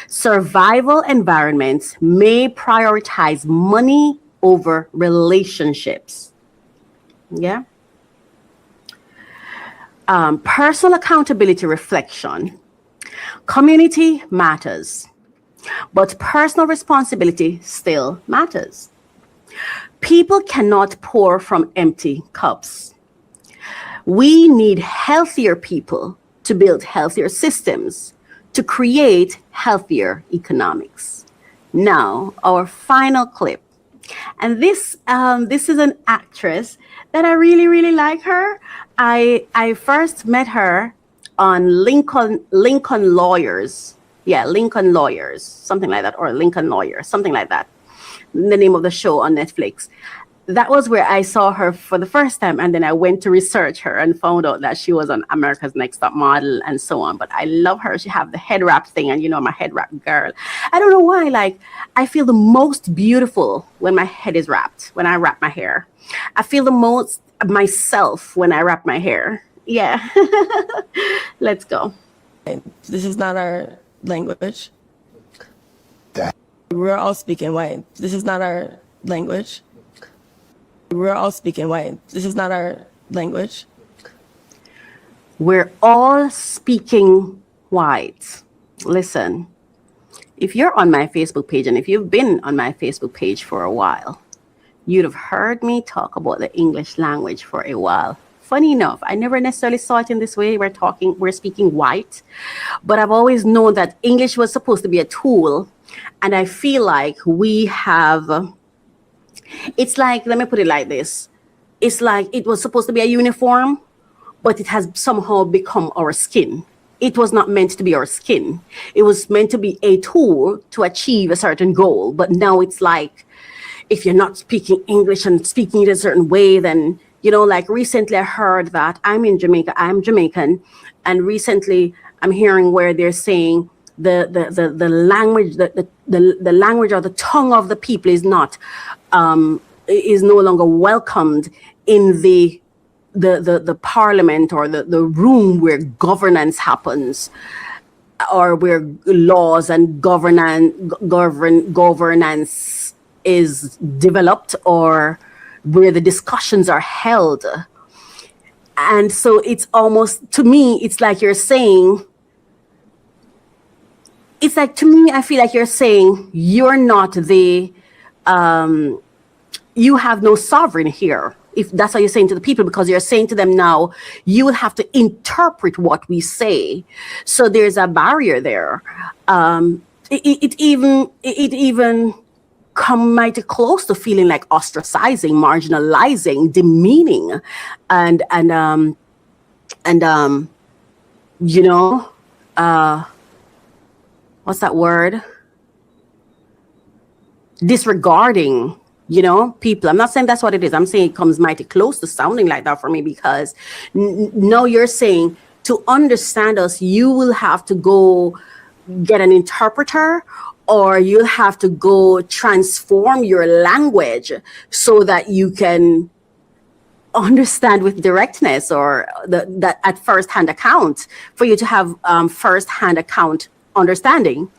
Survival environments may prioritize money over relationships. Yeah. Personal accountability reflection. Community matters, but personal responsibility still matters. People cannot pour from empty cups. We need healthier people to build healthier systems, to create healthier economics. Now, our final clip. And this is an actress that I really, really like her. I first met her on Lincoln Lawyers. Yeah, Lincoln Lawyers, something like that, or Lincoln Lawyer, something like that. The name of the show on Netflix. That was where I saw her for the first time, and then I went to research her and found out that she was on America's Next Top Model and so on. But I love her. She have the head wrap thing, and I'm a head wrap girl. I don't know why. Like, I feel the most beautiful when my head is wrapped, when I wrap my hair. I feel the most myself when I wrap my hair. Yeah. Let's go. This is not our language. We're all speaking white. This is not our language. We're all speaking white. This is not our language. We're all speaking white. Listen, if you're on my Facebook page, and if you've been on my Facebook page for a while, you'd have heard me talk about the English language for a while. Funny enough, I never necessarily saw it in this way. We're speaking white, but I've always known that English was supposed to be a tool. And I feel like it's like, let me put it like this. It's like it was supposed to be a uniform, but it has somehow become our skin. It was not meant to be our skin. It was meant to be a tool to achieve a certain goal. But now it's like, if you're not speaking English and speaking it a certain way, then, like recently I heard that I'm Jamaican. And recently I'm hearing where they're saying the language, the language or the tongue of the people is no longer welcomed in the parliament or the room where governance happens, or where laws and governance is developed, or where the discussions are held. And so it's almost, to me, it's like you're saying, I feel like you're saying you're not you have no sovereign here. If that's what you're saying to the people, because you're saying to them now, you will have to interpret what we say. So there's a barrier there. It even come mighty close to feeling like ostracizing, marginalizing, demeaning, and what's that word? Disregarding, people. I'm not saying that's what it is. I'm saying it comes mighty close to sounding like that for me, because now you're saying to understand us, you will have to go get an interpreter, or you'll have to go transform your language so that you can understand with directness, or that at first-hand account, for you to have first-hand account understanding.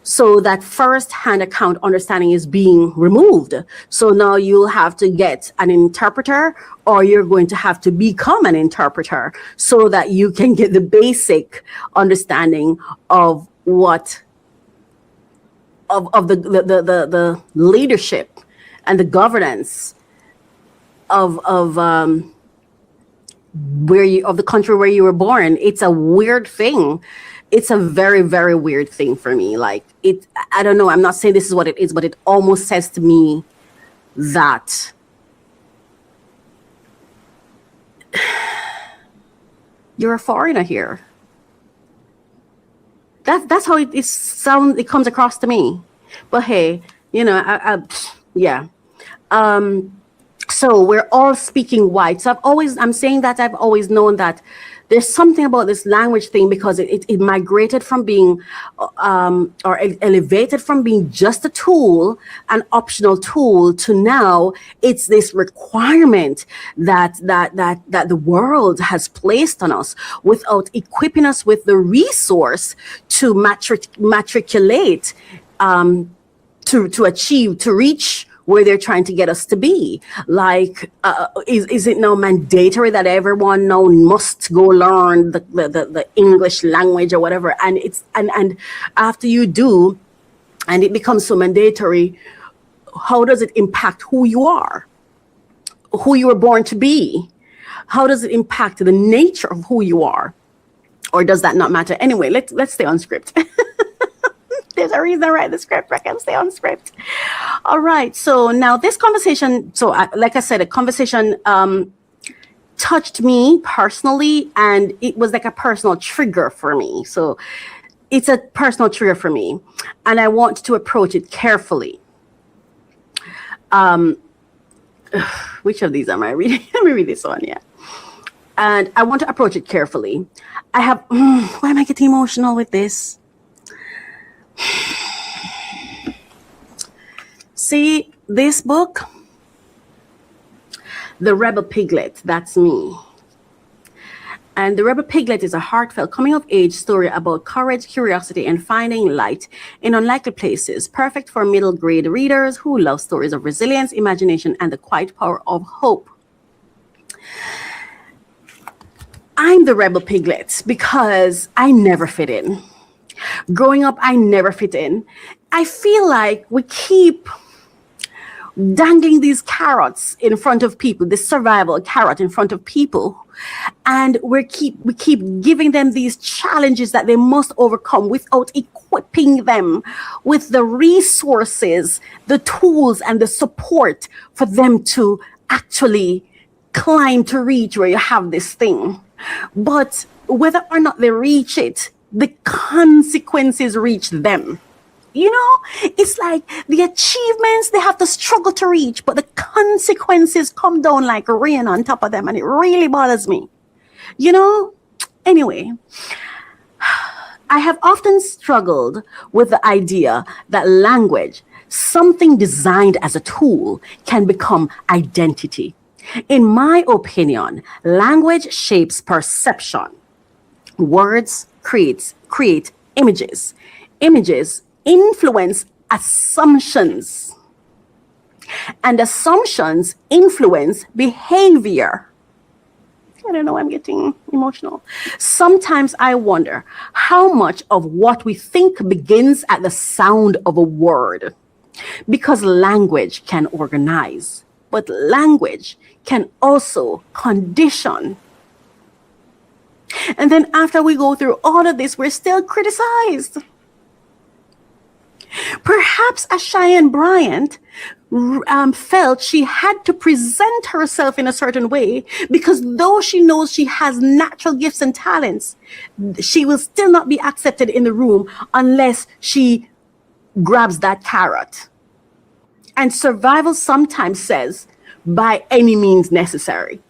So that first-hand account understanding is being removed. So now you'll have to get an interpreter, or you're going to have to become an interpreter so that you can get the basic understanding of what of the leadership and the governance of the country where you were born. It's a weird thing. It's a very, very weird thing for me. Like, I don't know. I'm not saying this is what it is, but it almost says to me that You're a foreigner here. That's how it comes across to me. But hey, yeah. So we're all speaking white. So I'm saying that I've always known that there's something about this language thing, because it migrated from being or elevated from being just a tool, an optional tool, to now it's this requirement that the world has placed on us without equipping us with the resource to matriculate, to achieve, to reach where they're trying to get us to be. Like, is it now mandatory that everyone now must go learn the English language or whatever? And and after you do, and it becomes so mandatory, how does it impact who you are, who you were born to be? How does it impact the nature of who you are? Or does that not matter? Anyway, let's stay on script. There's a reason I write the script. I can stay on script. All right. So now this conversation, like I said, a conversation touched me personally, and it was like a personal trigger for me. So it's a personal trigger for me, and I want to approach it carefully. Which of these am I reading? Let me read this one. Yeah. And I want to approach it carefully. I have, why am I getting emotional with this? See, this book, The Rebel Piglet, that's me. And The Rebel Piglet is a heartfelt coming-of-age story about courage, curiosity, and finding light in unlikely places, perfect for middle-grade readers who love stories of resilience, imagination, and the quiet power of hope. I'm the Rebel Piglet because I never fit in. Growing up, I never fit in. I feel like we keep dangling these carrots in front of people, this survival carrot in front of people, and we keep giving them these challenges that they must overcome without equipping them with the resources, the tools, and the support for them to actually climb to reach where you have this thing. But whether or not they reach it, the consequences reach them. You know, it's like the achievements they have to struggle to reach, but the consequences come down like rain on top of them, and it really bothers me. You know, anyway, I have often struggled with the idea that language, something designed as a tool, can become identity. In my opinion, language shapes perception. Words create images. Images influence assumptions. And assumptions influence behavior. I don't know, I'm getting emotional. Sometimes I wonder how much of what we think begins at the sound of a word. Because language can organize, but language can also condition. And then after we go through all of this, we're still criticized. Perhaps as Cheyenne Bryant felt she had to present herself in a certain way, because though she knows she has natural gifts and talents, she will still not be accepted in the room unless she grabs that carrot. And survival sometimes says, by any means necessary.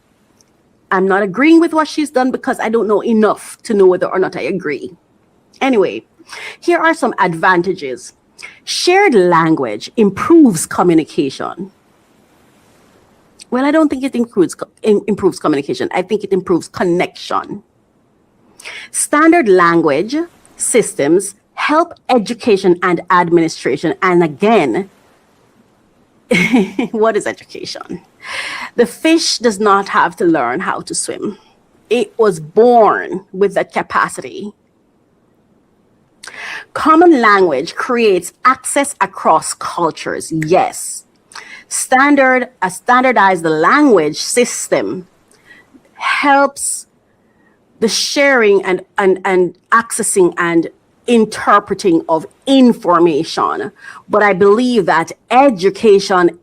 I'm not agreeing with what she's done because I don't know enough to know whether or not I agree. Anyway, here are some advantages. Shared language improves communication. Well, I don't think it improves communication. I think it improves connection. Standard language systems help education and administration. And again, what is education? The fish does not have to learn how to swim. It was born with that capacity. Common language creates access across cultures. Yes. A standardized language system helps the sharing and accessing and interpreting of information. But I believe that education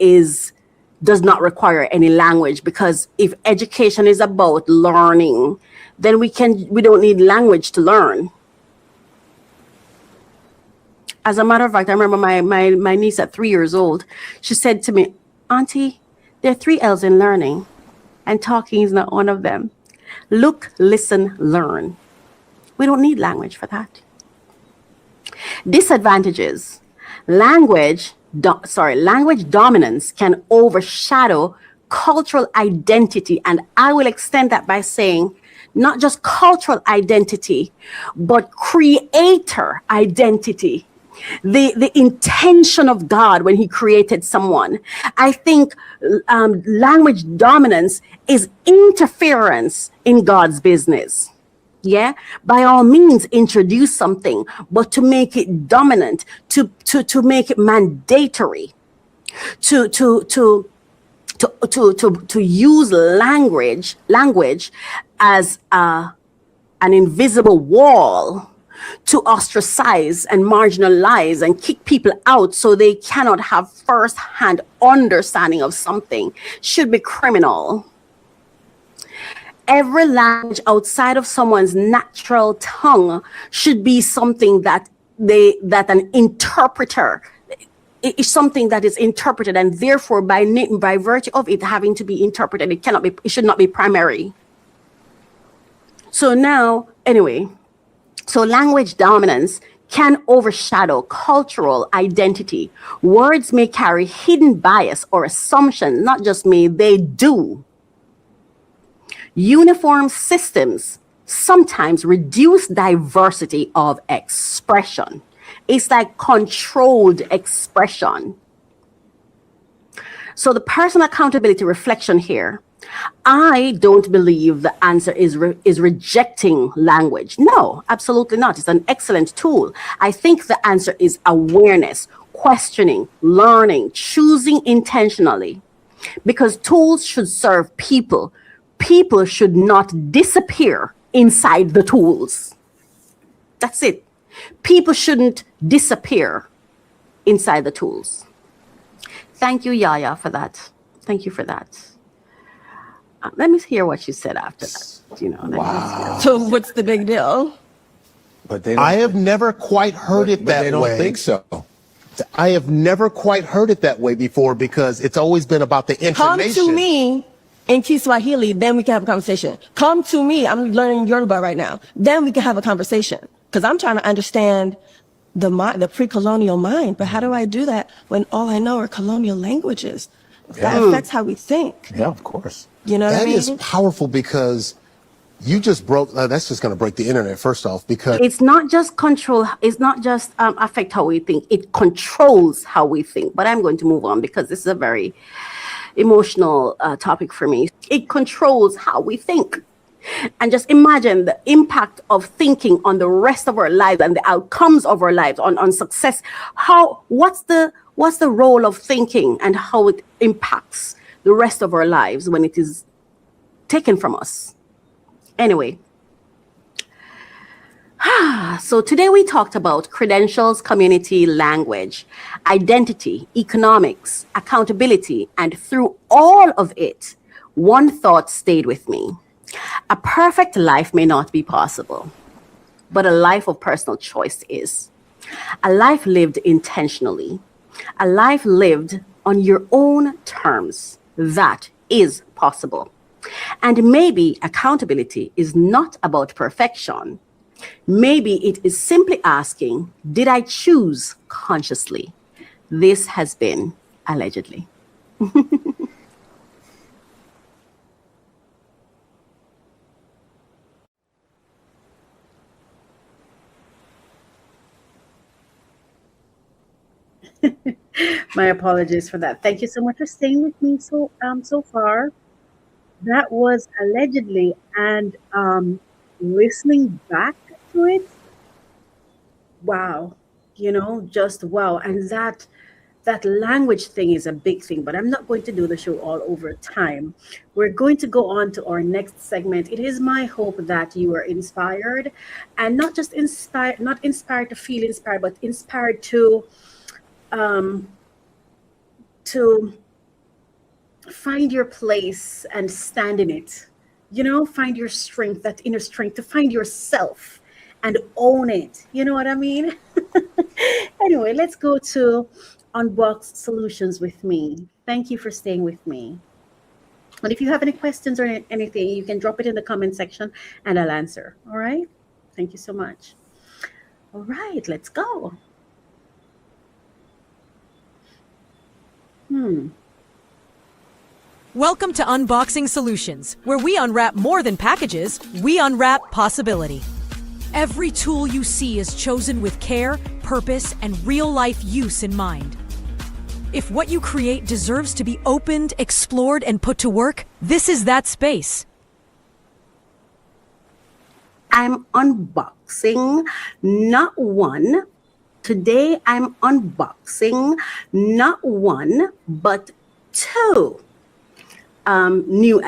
does not require any language, because if education is about learning, then we don't need language to learn. As a matter of fact, I remember my niece at 3 years old, she said to me, Auntie, there are 3 L's in learning, and talking is not one of them. Look, listen, learn. We don't need language for that. Disadvantages. Language dominance can overshadow cultural identity. And I will extend that by saying not just cultural identity, but creator identity. The intention of God when he created someone. I think language dominance is interference in God's business. Yeah, by all means, introduce something, but to make it dominant, to make it mandatory, to use language as an invisible wall to ostracize and marginalize and kick people out so they cannot have first-hand understanding of something should be criminal. Every language outside of someone's natural tongue should be something that an interpreter is something that is interpreted, and therefore by virtue of it having to be interpreted, it should not be primary. So now, anyway, so language dominance can overshadow cultural identity. Words may carry hidden bias or assumption, not just may, they do. Uniform systems sometimes reduce diversity of expression. It's like controlled expression. So the personal accountability reflection here, I don't believe the answer is rejecting language. No, absolutely not. It's an excellent tool. I think the answer is awareness, questioning, learning, choosing intentionally, because tools should serve people. People should not disappear inside the tools. That's it. People shouldn't disappear inside the tools. Thank you, Yaya, for that. Thank you for that. Let me hear what you said after that. Wow. So what's the big deal? But they I have never quite heard it that way. They don't think so. I have never quite heard it that way before, because it's always been about the Come information. to me in Kiswahili, then we can have a conversation. Come to me, I'm learning Yoruba right now. Then we can have a conversation. Because I'm trying to understand the pre-colonial mind. But how do I do that when all I know are colonial languages? That affects how we think. Yeah, of course. You know what I That mean? is powerful, because you just broke, that's just going to break the internet, first off, because It's not just control, it's not just affect how we think, it controls how we think. But I'm going to move on because this is a very emotional topic for me. It controls how we think. And just imagine the impact of thinking on the rest of our lives and the outcomes of our lives, on success. What's the role of thinking and how it impacts the rest of our lives when it is taken from us? Anyway, so today we talked about credentials, community, language, identity, economics, accountability, and through all of it, one thought stayed with me. A perfect life may not be possible, but a life of personal choice is. A life lived intentionally, a life lived on your own terms, that is possible. And maybe accountability is not about perfection. Maybe it is simply asking, did I choose consciously? This has been Allegedly. My apologies for that. Thank you so much for staying with me so far. That was Allegedly, and listening back to it, wow, just wow. And that language thing is a big thing, but I'm not going to do the show all over time. We're going to go on to our next segment. It is my hope that you are inspired, and not just inspired, not inspired to feel inspired, but inspired to find your place and stand in it. find your strength, that inner strength to find yourself and own it. You know what I mean? Anyway, let's go to Unbox Solutions with me. Thank you for staying with me. And if you have any questions or anything, you can drop it in the comment section and I'll answer. All right? Thank you so much. All right, let's go. Welcome to Unboxing Solutions, where we unwrap more than packages, we unwrap possibility. Every tool you see is chosen with care, purpose, and real-life use in mind. If what you create deserves to be opened, explored, and put to work, this is that space. I'm unboxing not one. Today I'm unboxing not one, but two new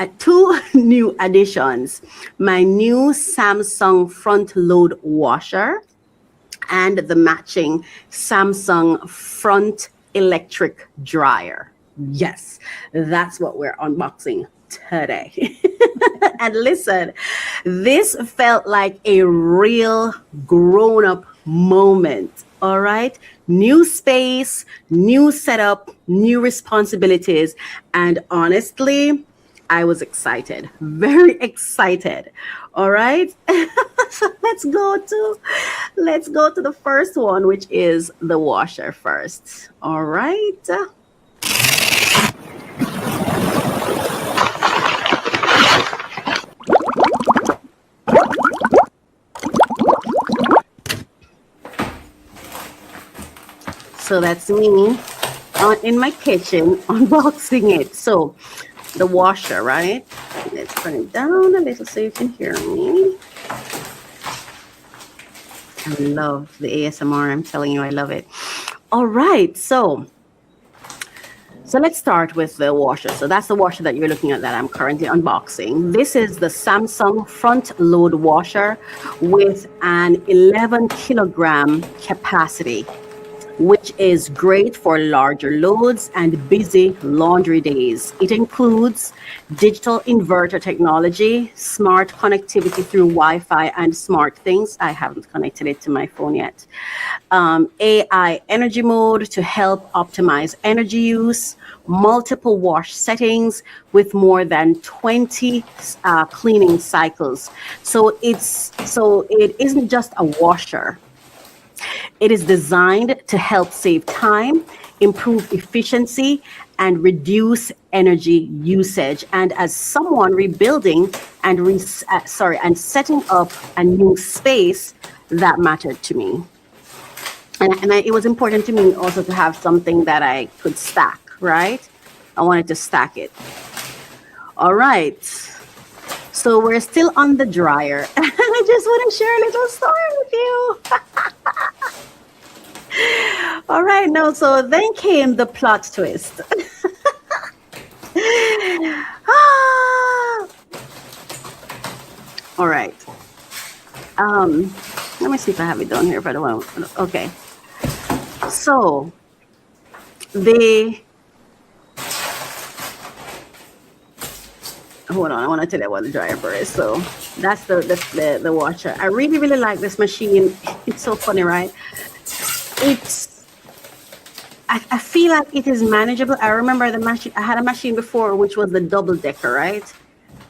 additions. My new Samsung front load washer and the matching Samsung front electric dryer. Yes, that's what we're unboxing today. And listen, this felt like a real grown-up moment. All right, new space, new setup, new responsibilities, and honestly, I was excited, very excited. All right, so let's go to the first one, which is the washer first. All right. So that's me in my kitchen unboxing it. So the washer, right? Let's turn it down a little so you can hear me. I love the ASMR. I'm telling you, I love it. All right, so let's start with the washer. So that's the washer that you're looking at that I'm currently unboxing. This is the Samsung front load washer with an 11 kilogram capacity, which is great for larger loads and busy laundry days. It includes digital inverter technology, smart connectivity through Wi-Fi and smart things. I haven't connected it to my phone yet. AI energy mode to help optimize energy use, multiple wash settings with more than 20 cleaning cycles. So it isn't just a washer. It is designed to help save time, improve efficiency, and reduce energy usage. And as someone rebuilding and setting up a new space, that mattered to me. And it was important to me also to have something that I could stack, right? I wanted to stack it. All right. So we're still on the dryer. I just want to share a little story with you. All right, no, so then came the plot twist. All right. Let me see if I have it down here if I don't want. Okay. So hold on, I want to tell you what the dryer for is. So that's the washer. I really, really like this machine. It's so funny, right? I feel like it is manageable. I remember the machine. I had a machine before, which was the double decker, right?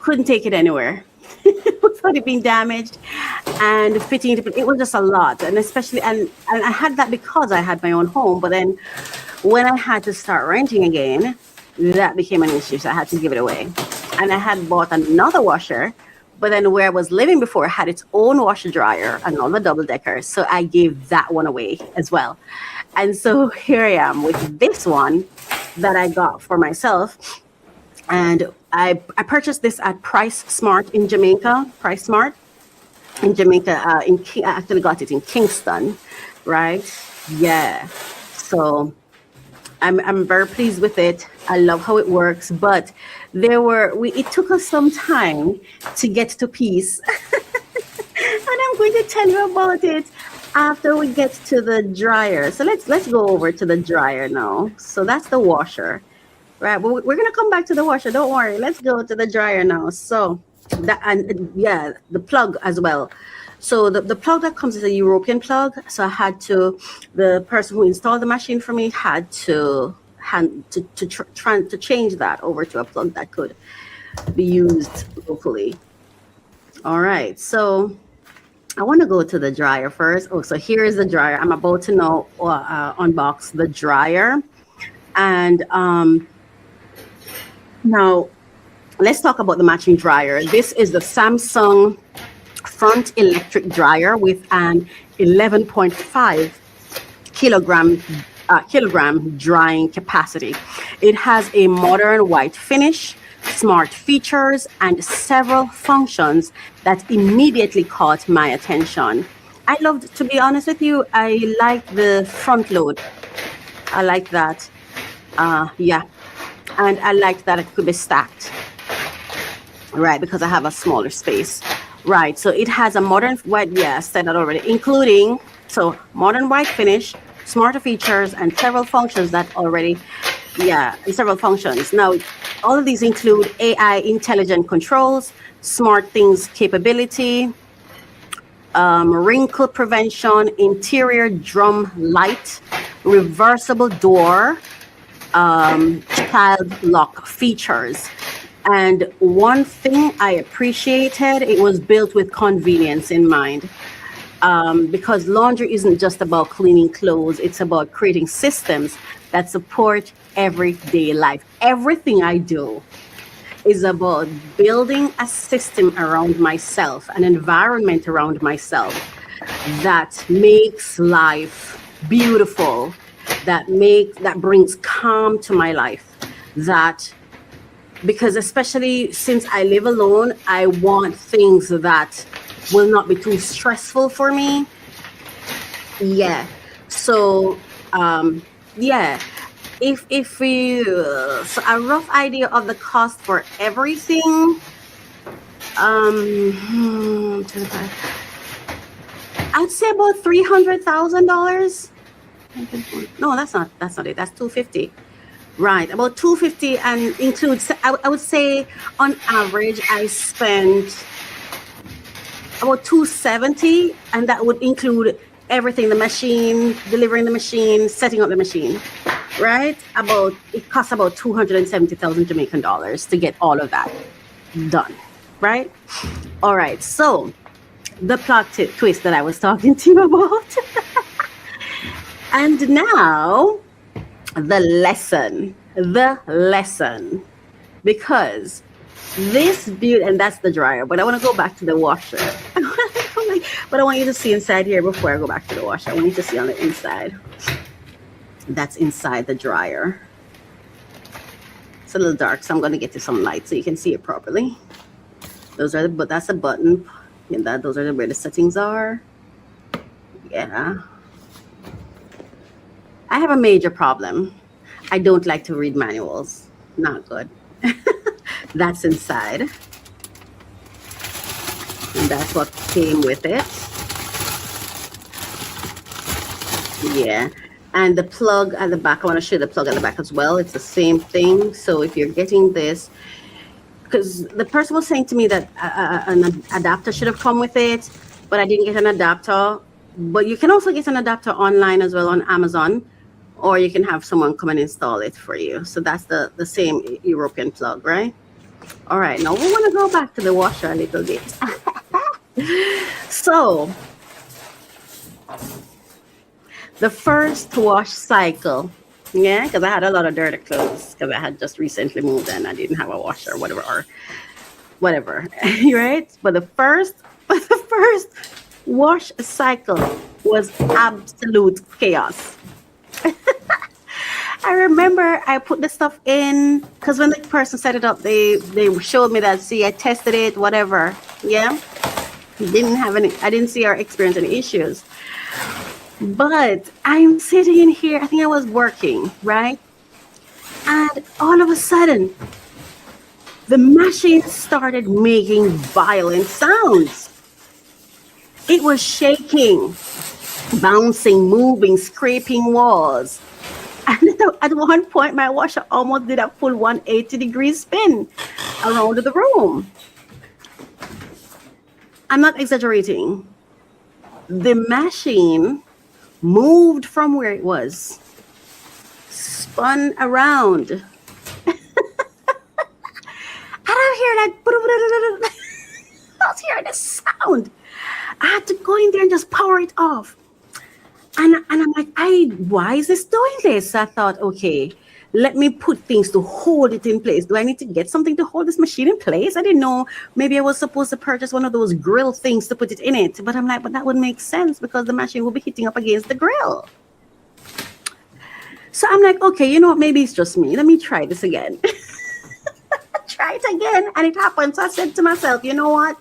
Couldn't take it anywhere without it being damaged and fitting it. It was just a lot, and especially and I had that because I had my own home. But then when I had to start renting again, that became an issue. So I had to give it away. And I had bought another washer, but then where I was living before had its own washer dryer, another double decker. So I gave that one away as well. And so here I am with this one that I got for myself. And I purchased this at Price Smart in Jamaica. Price Smart in Jamaica. I actually got it in Kingston, right? Yeah. So I'm very pleased with it. I love how it works, but it took us some time to get to peace. And I'm going to tell you about it after we get to the dryer. So let's go over to the dryer now. So that's the washer, right? We're going to come back to the washer. Don't worry. Let's go to the dryer now. So That and yeah, the plug as well. So the plug that comes is a European plug. So I had to, the person who installed the machine for me had to try to change that over to a plug that could be used locally. All right, so I want to go to the dryer first. Oh, so here is the dryer. I'm about to now unbox the dryer, and now let's talk about the matching dryer. This is the Samsung front electric dryer with an 11.5 kilogram drying capacity. It has a modern white finish, smart features, and several functions that immediately caught my attention. I loved, to be honest with you, I like the front load. I like that. Yeah. And I like that it could be stacked. Right, because I have a smaller space. Right, so it has a modern white, yeah, I said that already, including, so modern white finish, smarter features, and several functions that already, yeah, several functions. Now, all of these include AI intelligent controls, smart things capability, wrinkle prevention, interior drum light, reversible door, child lock features. And one thing I appreciated, it was built with convenience in mind. Because laundry isn't just about cleaning clothes, it's about creating systems that support everyday life. Everything I do is about building a system around myself, an environment around myself that makes life beautiful, that brings calm to my life, that, because especially since I live alone, I want things that will not be too stressful for me. Yeah. So, yeah. If we, so a rough idea of the cost for everything, 25, I'd say about $300,000. No, that's not it. That's 250. Right, about 250, and includes, I would say on average I spent about 270, and that would include everything, the machine, delivering the machine, setting up the machine, right? It costs about 270,000 Jamaican dollars to get all of that done, right? All right, so the plot twist that I was talking to you about. And now the lesson, because this beauty, and that's the dryer, but I want to go back to the washer. But I want you to see inside here before I go back to the washer. I want you to see on the inside. That's inside the dryer. It's a little dark, so I'm going to get you some light so you can see it properly. That's a button, and those are where the settings are. Yeah. I have a major problem. I don't like to read manuals. Not good. That's inside. And that's what came with it. Yeah. And the plug at the back, I want to show you the plug at the back as well. It's the same thing. So if you're getting this, because the person was saying to me that an adapter should have come with it, but I didn't get an adapter. But you can also get an adapter online as well on Amazon, or you can have someone come and install it for you. So that's the same European plug, right? All right, now we want to go back to the washer a little bit. So the first wash cycle, yeah, because I had a lot of dirty clothes because I had just recently moved and I didn't have a washer or whatever, right? But the first wash cycle was absolute chaos. I remember I put the stuff in because when the person set it up, they showed me that, see, I tested it, whatever. Yeah. I didn't see or experience any issues. But I'm sitting in here, I think I was working, right? And all of a sudden, the machine started making violent sounds. It was shaking, bouncing, moving, scraping walls. And at one point, my washer almost did a full 180-degree spin around the room. I'm not exaggerating. The machine moved from where it was, spun around. And I'm here like, I was hearing this sound. I had to go in there and just power it off. And I'm like, why is this doing this? I thought, okay, let me put things to hold it in place. Do I need to get something to hold this machine in place? I didn't know. Maybe I was supposed to purchase one of those grill things to put it in it. But I'm like, but that would make sense because the machine will be hitting up against the grill. So I'm like, okay, you know what? Maybe it's just me. Let me try this again. Try it again. And it happened. So I said to myself, you know what?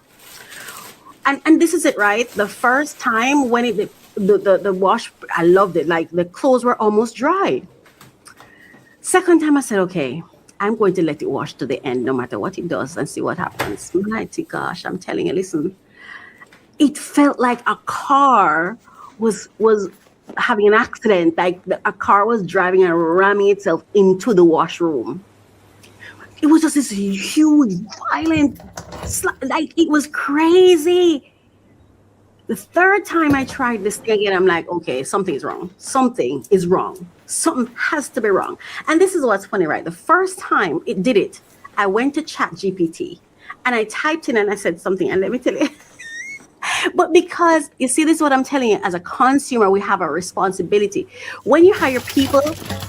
And this is it, right? The first time when the wash, I loved it. Like the clothes were almost dry. Second time I said, okay, I'm going to let it wash to the end no matter what it does and see what happens. Mighty gosh, I'm telling you, listen, it felt like a car was having an accident, like a car was driving and ramming itself into the washroom. It was just this huge, violent, like it was crazy. The third time I tried this thing again, I'm like, okay, something's wrong. Something is wrong. Something has to be wrong. And this is what's funny, right? The first time it did it, I went to ChatGPT and I typed in and I said something. And let me tell you, but because you see, this is what I'm telling you, as a consumer, we have a responsibility. When you hire people,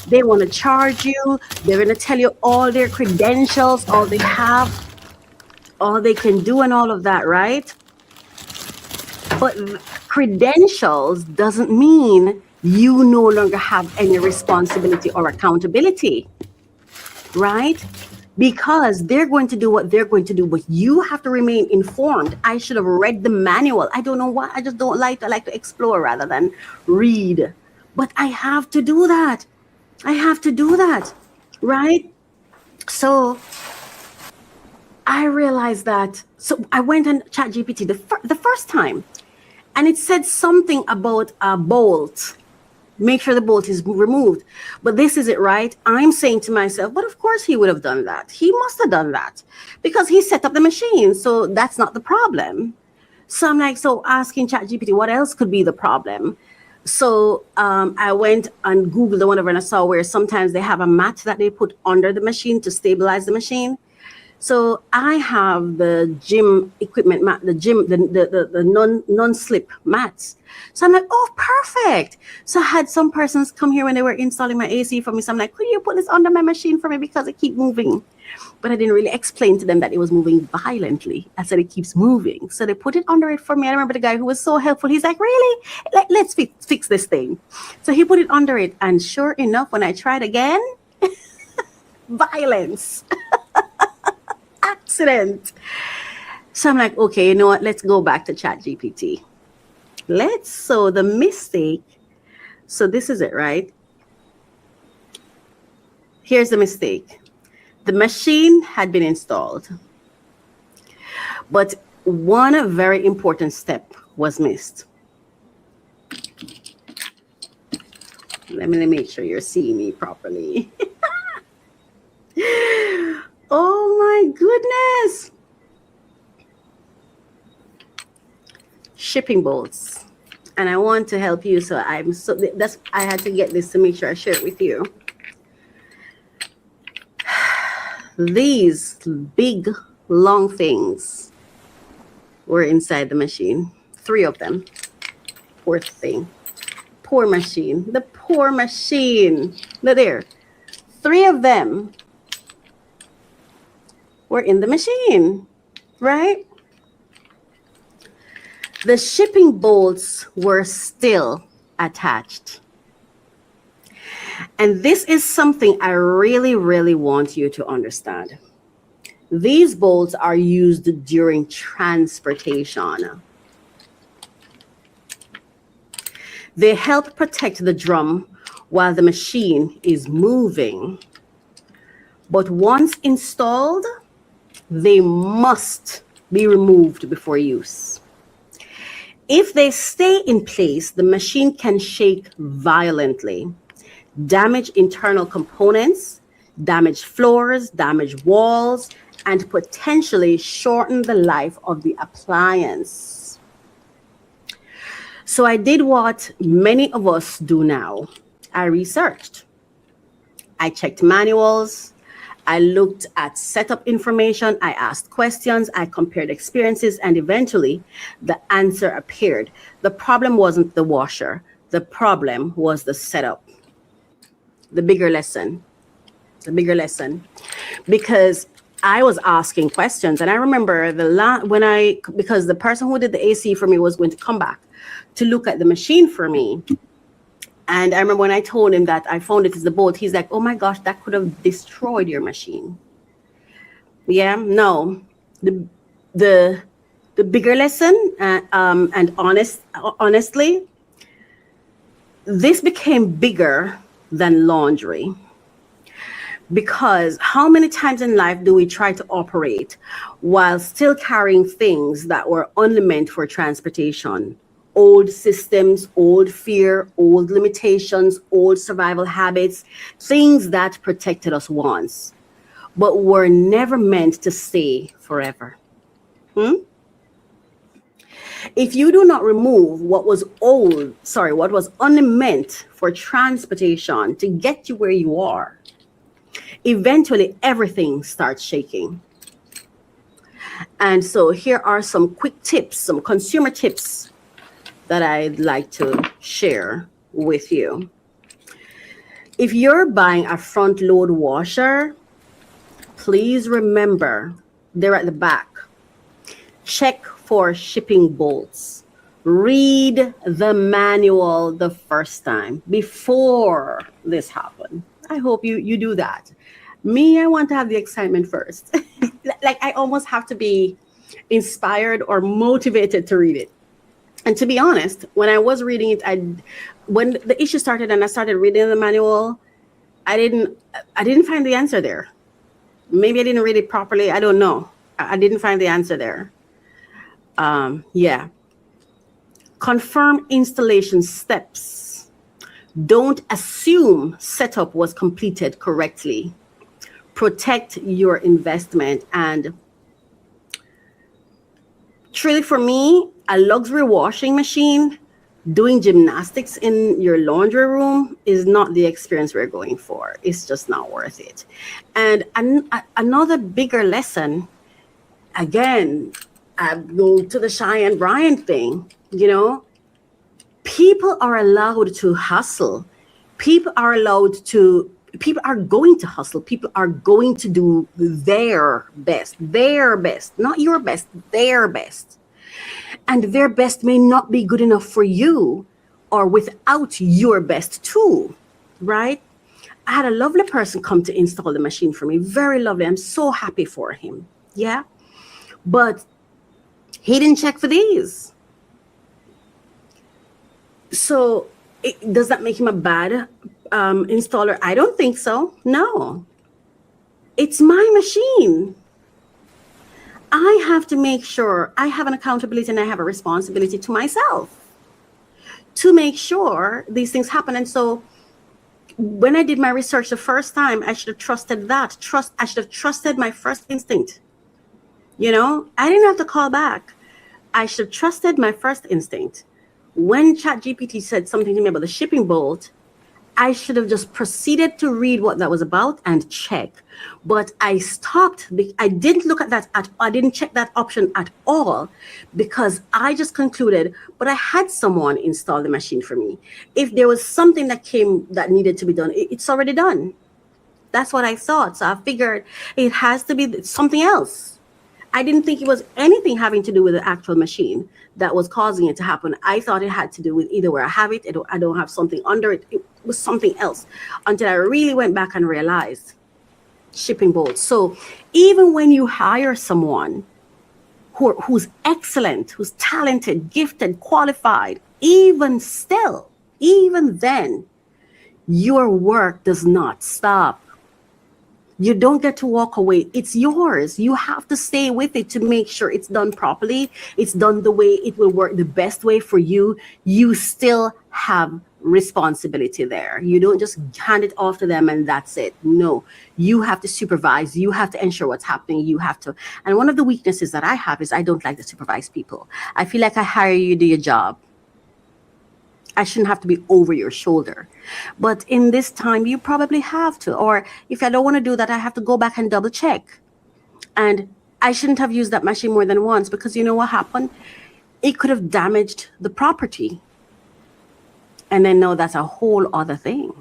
they want to charge you. They're going to tell you all their credentials, all they have, all they can do and all of that, right? But credentials doesn't mean you no longer have any responsibility or accountability, right? Because they're going to do what they're going to do, but you have to remain informed. I should have read the manual. I don't know why. I just don't like to explore rather than read. But I have to do that. I have to do that, right? So I realized that. So I went on ChatGPT the first time, and it said something about a bolt. Make sure the bolt is removed. But this is it, right? I'm saying to myself, but of course he would have done that. He must have done that because he set up the machine. So that's not the problem. So I'm like, so asking ChatGPT, what else could be the problem? So I went and Googled or whatever, and I saw where sometimes they have a mat that they put under the machine to stabilize the machine. So I have the gym equipment mat, the non-slip mats. So I'm like, oh, perfect. So I had some persons come here when they were installing my AC for me. So I'm like, could you put this under my machine for me because it keeps moving? But I didn't really explain to them that it was moving violently. I said it keeps moving. So they put it under it for me. I remember the guy who was so helpful. He's like, really? Let's fix this thing. So he put it under it. And sure enough, when I tried again, violence. Accident. So I'm like, okay, you know what? Let's go back to ChatGPT. So the mistake. So this is it, right? Here's the mistake. The machine had been installed, but one very important step was missed. Let me make sure you're seeing me properly. Oh my goodness. Shipping bolts. And I want to help you. So I had to get this to make sure I share it with you. These big, long things were inside the machine. 3 of them. Poor thing. Poor machine. The poor machine. Look there. 3 of them were in the machine, right? The shipping bolts were still attached. And this is something I really, really want you to understand. These bolts are used during transportation. They help protect the drum while the machine is moving. But once installed, they must be removed before use. If they stay in place, the machine can shake violently, damage internal components, damage floors, damage walls, and potentially shorten the life of the appliance. So I did what many of us do now. I researched. I checked manuals. I looked at setup information. I asked questions. I compared experiences, and eventually the answer appeared. The problem wasn't the washer. The problem was the setup. The bigger lesson. Because I was asking questions, and I remember because the person who did the AC for me was going to come back to look at the machine for me. And I remember when I told him that I found it is the bolt, he's like, oh my gosh, that could have destroyed your machine. Yeah, no. The bigger lesson, and honestly, this became bigger than laundry. Because how many times in life do we try to operate while still carrying things that were only meant for transportation? Old systems, old fear, old limitations, old survival habits, things that protected us once, but were never meant to stay forever. If you do not remove what was only meant for transportation to get you where you are, eventually everything starts shaking. And so here are some quick tips, some consumer tips that I'd like to share with you. If you're buying a front load washer, please remember they're at the back. Check for shipping bolts. Read the manual the first time before this happened. I hope you do that. Me, I want to have the excitement first. Like I almost have to be inspired or motivated to read it. And to be honest, when I was reading it, when the issue started and I started reading the manual, I didn't find the answer there. Maybe I didn't read it properly. I don't know. I didn't find the answer there. Yeah. Confirm installation steps. Don't assume setup was completed correctly. Protect your investment. And truly for me, a luxury washing machine doing gymnastics in your laundry room is not the experience we're going for. It's just not worth it. And another bigger lesson, again, I go to the Cheyenne Bryant thing, people are allowed to hustle. People are going to hustle. People are going to do their best, not your best, their best. And their best may not be good enough for you or without your best too, right? I had a lovely person come to install the machine for me. Very lovely. I'm so happy for him. Yeah. But he didn't check for these. So does that make him a bad installer? I don't think so. No. It's my machine. I have to make sure I have an accountability and I have a responsibility to myself to make sure these things happen. And so when I did my research the first time, I should have trusted that. I should have trusted my first instinct. I didn't have to call back. I should have trusted my first instinct. When ChatGPT said something to me about the shipping bolt, I should have just proceeded to read what that was about and check. But I stopped. I didn't look at that. I didn't check that option at all because I just concluded, but I had someone install the machine for me. If there was something that needed to be done, it's already done. That's what I thought. So I figured it has to be something else. I didn't think it was anything having to do with the actual machine that was causing it to happen. I thought it had to do with either where I have it, I don't have something under it. It was something else until I really went back and realized shipping bolts. So even when you hire someone who's excellent, who's talented, gifted, qualified, even then, your work does not stop. You don't get to walk away. It's yours. You have to stay with it to make sure it's done properly. It's done the way it will work, the best way for you. You still have responsibility there. You don't just hand it off to them and that's it. No, you have to supervise. You have to ensure what's happening. You have to. And one of the weaknesses that I have is I don't like to supervise people. I feel like I hire you to do your job. I shouldn't have to be over your shoulder. But in this time, you probably have to. Or if I don't want to do that, I have to go back and double check. And I shouldn't have used that machine more than once, because you know what happened? It could have damaged the property. And then no, that's a whole other thing,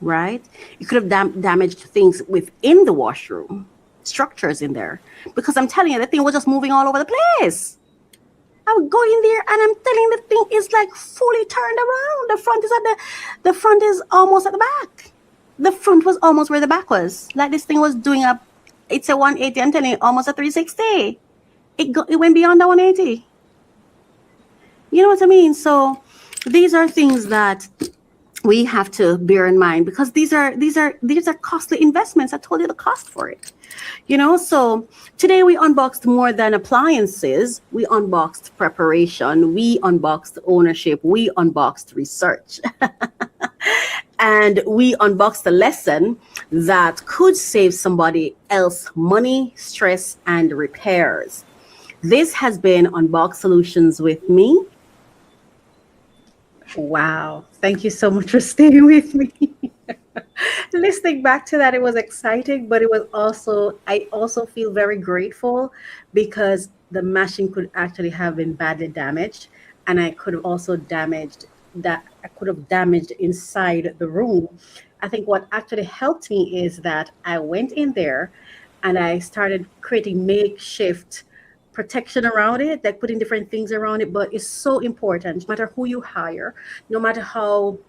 right? You could have damaged things within the washroom, structures in there. Because I'm telling you, the thing was just moving all over the place. I would go in there and I'm telling the thing is like fully turned around. The front is almost at the back. The front was almost where the back was. Like this thing was doing it's a 180, I'm telling you, almost a 360. It went beyond the 180. You know what I mean? So these are things that we have to bear in mind, because these are costly investments. I told you the cost for it. You know, so today we unboxed more than appliances. We unboxed preparation. We unboxed ownership. We unboxed research. And we unboxed a lesson that could save somebody else money, stress, and repairs. This has been Unbox Solutions with me. Wow. Thank you so much for staying with me. Listening back to that, it was exciting, but I also feel very grateful, because the machine could actually have been badly damaged, and I could have also damaged inside the room. I think what actually helped me is that I went in there and I started creating makeshift protection around it, like putting different things around it. But it's so important, no matter who you hire, no matter how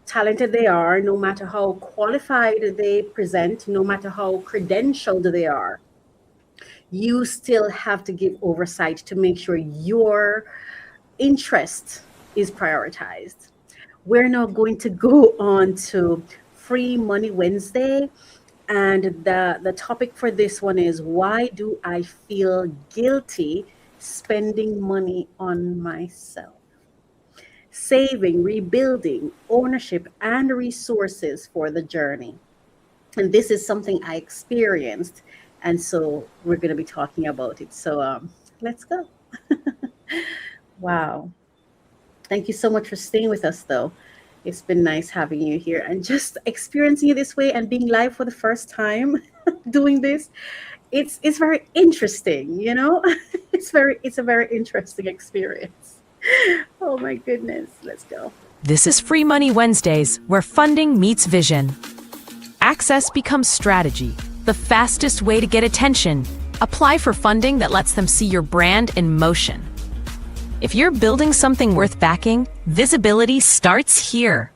talented they are, no matter how qualified they present, no matter how credentialed they are, you still have to give oversight to make sure your interest is prioritized. We're now going to go on to Free Money Wednesday. And the topic for this one is, why do I feel guilty spending money on myself? Saving, rebuilding, ownership, and resources for the journey. And this is something I experienced. And so we're going to be talking about it. So let's go. Wow. Thank you so much for staying with us, though. It's been nice having you here and just experiencing it this way and being live for the first time doing this. It's very interesting, you know. It's a very interesting experience. Oh my goodness. Let's go. This is Free Money Wednesdays, where funding meets vision. Access becomes strategy, the fastest way to get attention. Apply for funding that lets them see your brand in motion. If you're building something worth backing, visibility starts here.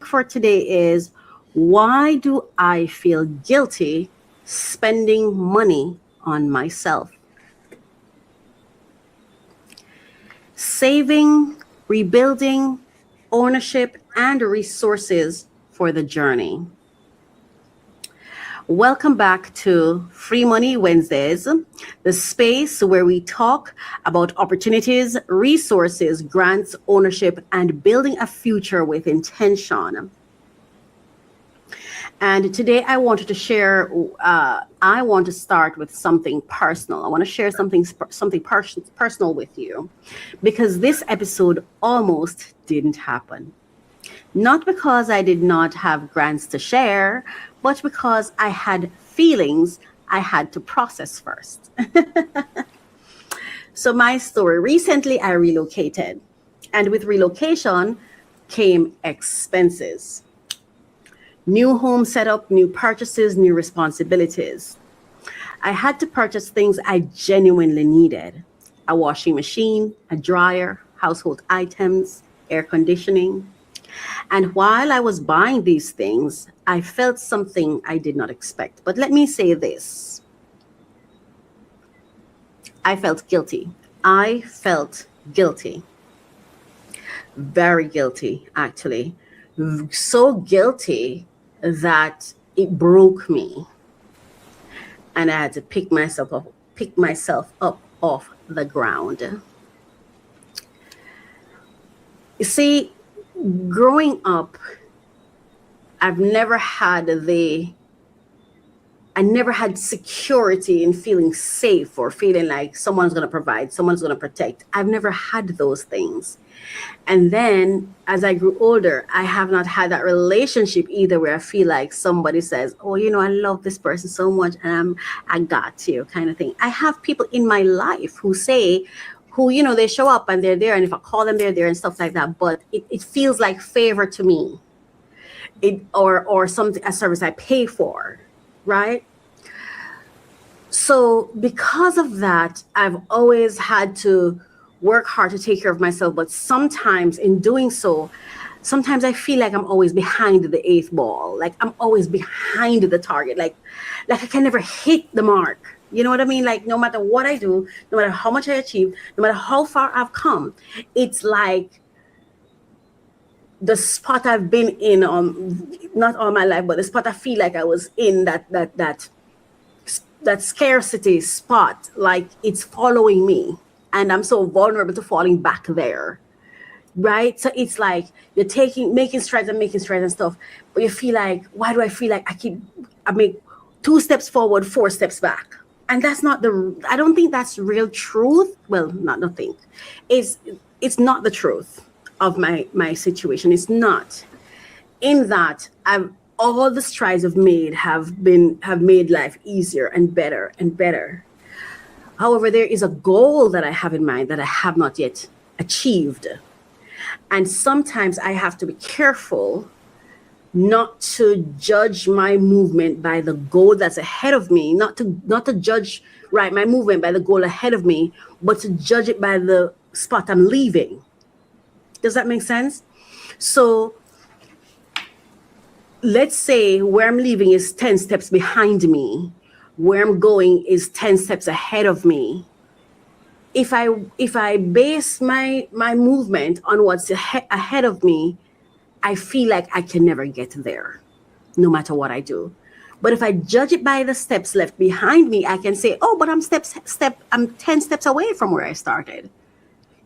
For today is, why do I feel guilty spending money on myself? Saving, rebuilding, ownership, and resources for the journey. Welcome back to Free Money Wednesdays, the space where we talk about opportunities, resources, grants, ownership, and building a future with intention. And today I wanted to share, I want to start with something personal. I want to share something personal with you, because this episode almost didn't happen. Not because I did not have grants to share, but because I had feelings I had to process first. So my story, recently I relocated, and with relocation came expenses. New home setup, new purchases, new responsibilities. I had to purchase things I genuinely needed. A washing machine, a dryer, household items, air conditioning. And while I was buying these things, I felt something I did not expect. But let me say this. I felt guilty. I felt guilty. Very guilty, actually. So guilty that it broke me. And I had to pick myself up off the ground. You see, growing up, I've never had the I never had security in feeling safe or feeling like someone's going to provide, someone's going to protect. I've never had those things. And then as I grew older, I have not had that relationship either where I feel like somebody says, oh, I love this person so much and I got you kind of thing. I have people in my life who say, they show up and they're there. And if I call them, they're there and stuff like that. But it feels like favor to me. Or something, a service I pay for, right? So because of that, I've always had to work hard to take care of myself. But sometimes in doing so, sometimes I feel like I'm always behind the eighth ball. Like I'm always behind the target. Like I can never hit the mark. You know what I mean? Like no matter what I do, no matter how much I achieve, no matter how far I've come, it's like the spot I've been in, not all my life, but the spot I feel like I was in, that scarcity spot, like it's following me, and I'm so vulnerable to falling back there, right? So it's like you're making strides and stuff, but you feel like, why do I feel like I make 2 steps forward, 4 steps back? And that's not I don't think that's real truth. Well, not think. It's not the truth of my situation. It's not. In that all the strides I've made have made life easier and better and better. However, there is a goal that I have in mind that I have not yet achieved. And sometimes I have to be careful not to judge my movement by the goal that's ahead of me, not to judge my movement by the goal ahead of me, but to judge it by the spot I'm leaving. Does that make sense? So let's say where I'm leaving is 10 steps behind me, where I'm going is 10 steps ahead of me. If I base my movement on what's ahead of me, I feel like I can never get there, no matter what I do. But if I judge it by the steps left behind me, I can say, oh, but I'm 10 steps away from where I started.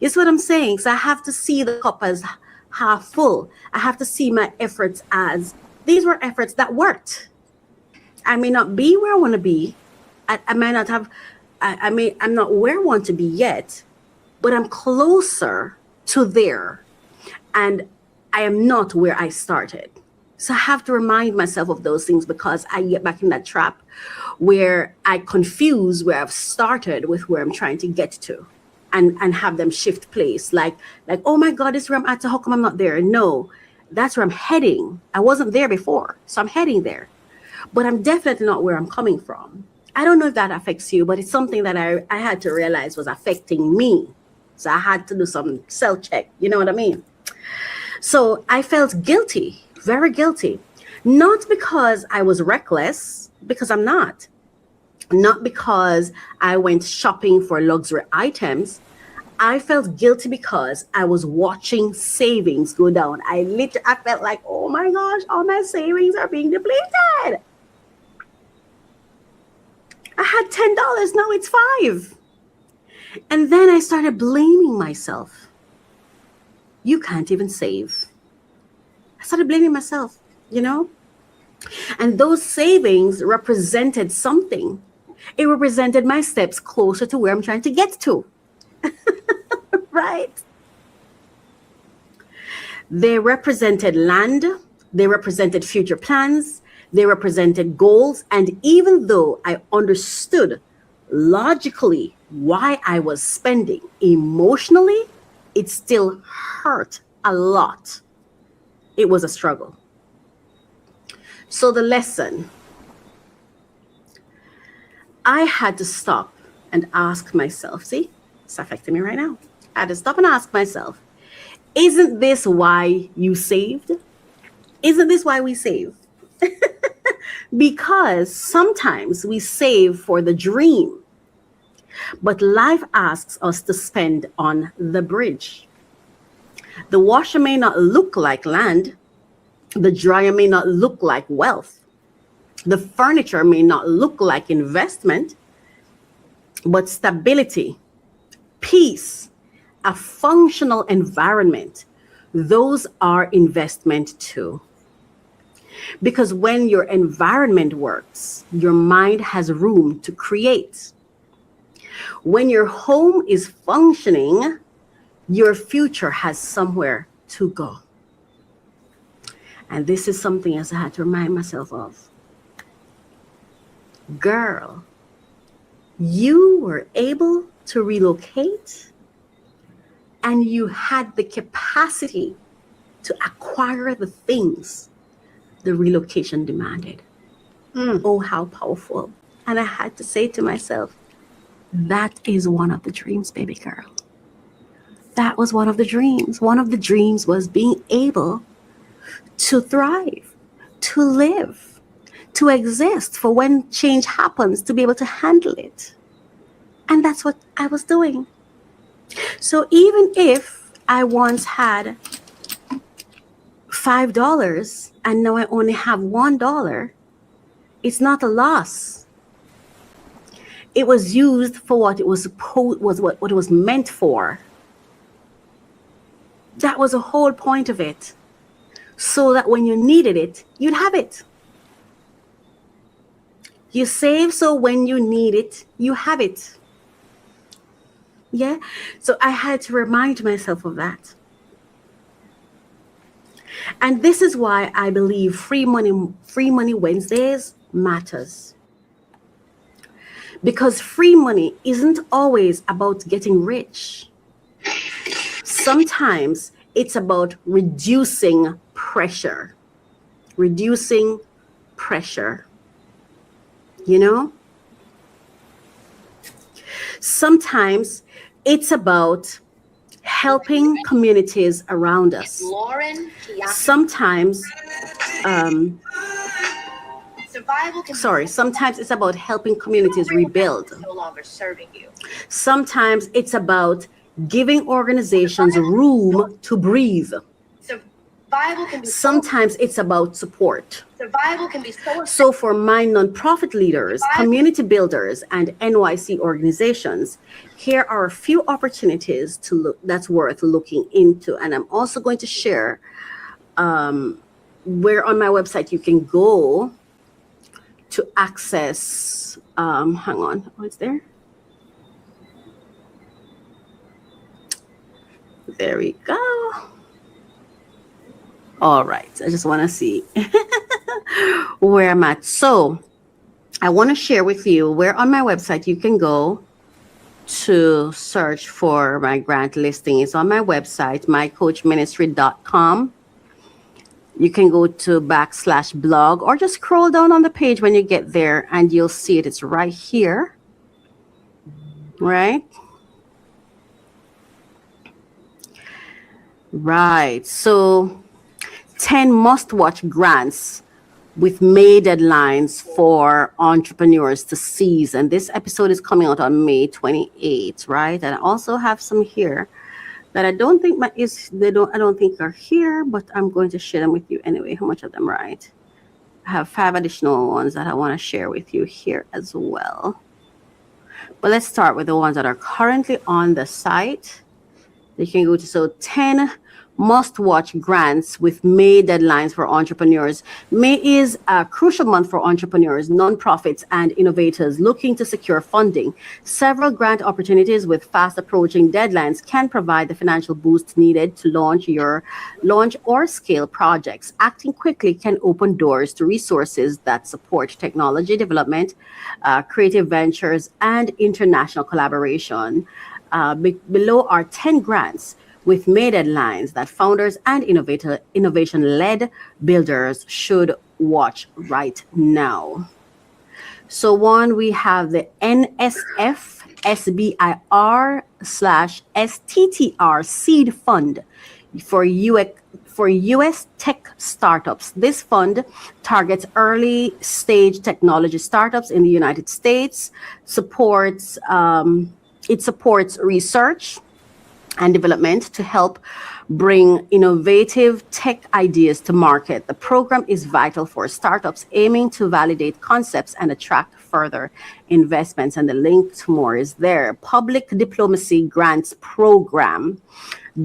It's what I'm saying. So I have to see the cup as half full. I have to see my efforts as these were efforts that worked. I may not be where I want to be. I might not have, I'm not where I want to be yet, but I'm closer to there. And I am not where I started. So I have to remind myself of those things, because I get back in that trap where I confuse where I've started with where I'm trying to get to, and have them shift place. Like, oh my God, this is where I'm at, so how come I'm not there? No, that's where I'm heading. I wasn't there before, so I'm heading there. But I'm definitely not where I'm coming from. I don't know if that affects you, but it's something that I had to realize was affecting me. So I had to do some self-check, you know what I mean? So I felt guilty, very guilty. Not because I was reckless, because I'm not. Not because I went shopping for luxury items. I felt guilty because I was watching savings go down. I felt like, oh my gosh, all my savings are being depleted. I had $10, now it's $5. And then I started blaming myself. You can't even save. I started blaming myself, And those savings represented something. It represented my steps closer to where I'm trying to get to. Right? They represented land. They represented future plans. They represented goals. And even though I understood logically why I was spending, emotionally, it still hurt a lot. It was a struggle. So the lesson, I had to stop and ask myself, see, it's affecting me right now. I had to stop and ask myself, isn't this why you saved? Isn't this why we save? Because sometimes we save for the dream, but life asks us to spend on the bridge. The washer may not look like land. The dryer may not look like wealth. The furniture may not look like investment, but stability, peace, a functional environment, those are investment too. Because when your environment works, your mind has room to create. When your home is functioning, your future has somewhere to go. And this is something else I had to remind myself of. Girl, you were able to relocate and you had the capacity to acquire the things the relocation demanded. Oh, how powerful. And I had to say to myself, that is one of the dreams, baby girl. That was one of the dreams. One of the dreams was being able to thrive, to live, to exist for when change happens, to be able to handle it. And that's what I was doing. So even if I once had $5 and now I only have $1, it's not a loss. It was used for what it was what it was meant for. That was the whole point of it. So that when you needed it, you'd have it. You save so when you need it, you have it. Yeah? So I had to remind myself of that. And this is why I believe Free Money Wednesdays matters. Because free money isn't always about getting rich. Sometimes it's about reducing pressure. Reducing pressure. You know? Sometimes it's about helping communities around us. Sometimes, sometimes it's about helping communities rebuild. Sometimes it's about giving organizations room to breathe. Sometimes it's about support. So for my nonprofit leaders, community builders, and NYC organizations, here are a few opportunities to look that's worth looking into. And I'm also going to share where on my website you can go to access, hang on, what's there? There we go. All right, I just want to see where I'm at. So I want to share with you where on my website you can go to search for my grant listing. It's on my website, mycoachministry.com. You can go to /blog or just scroll down on the page when you get there and you'll see it. It's right here, right? Right, so 10 must-watch grants with May deadlines for entrepreneurs to seize. And this episode is coming out on May 28th, right? And I also have some here that I don't think I don't think are here, but I'm going to share them with you anyway. How much of them, right? I have 5 additional ones that I want to share with you here as well. But let's start with the ones that are currently on the site. You can go to 10 must-watch grants with May deadlines for entrepreneurs. May is a crucial month for entrepreneurs, nonprofits, and innovators looking to secure funding. Several grant opportunities with fast-approaching deadlines can provide the financial boost needed to launch or scale projects. Acting quickly can open doors to resources that support technology development, creative ventures, and international collaboration. Below are 10 grants with May deadlines that founders and innovation-led builders should watch right now. So one, we have the NSF SBIR/STTR Seed Fund for U.S. tech startups. This fund targets early stage technology startups in the United States, supports research, and development to help bring innovative tech ideas to market. The program is vital for startups aiming to validate concepts and attract further investments. And the link to more is there. Public Diplomacy Grants Program.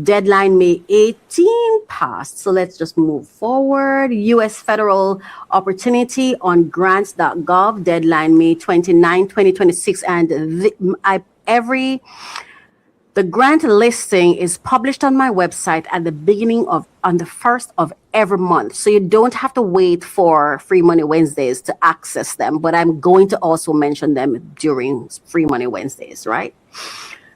Deadline May 18 passed. So let's just move forward. U.S. Federal Opportunity on grants.gov. Deadline May 29, 2026. And the grant listing is published on my website at the beginning of on the first of every month. So you don't have to wait for Free Money Wednesdays to access them, but I'm going to also mention them during Free Money Wednesdays, right?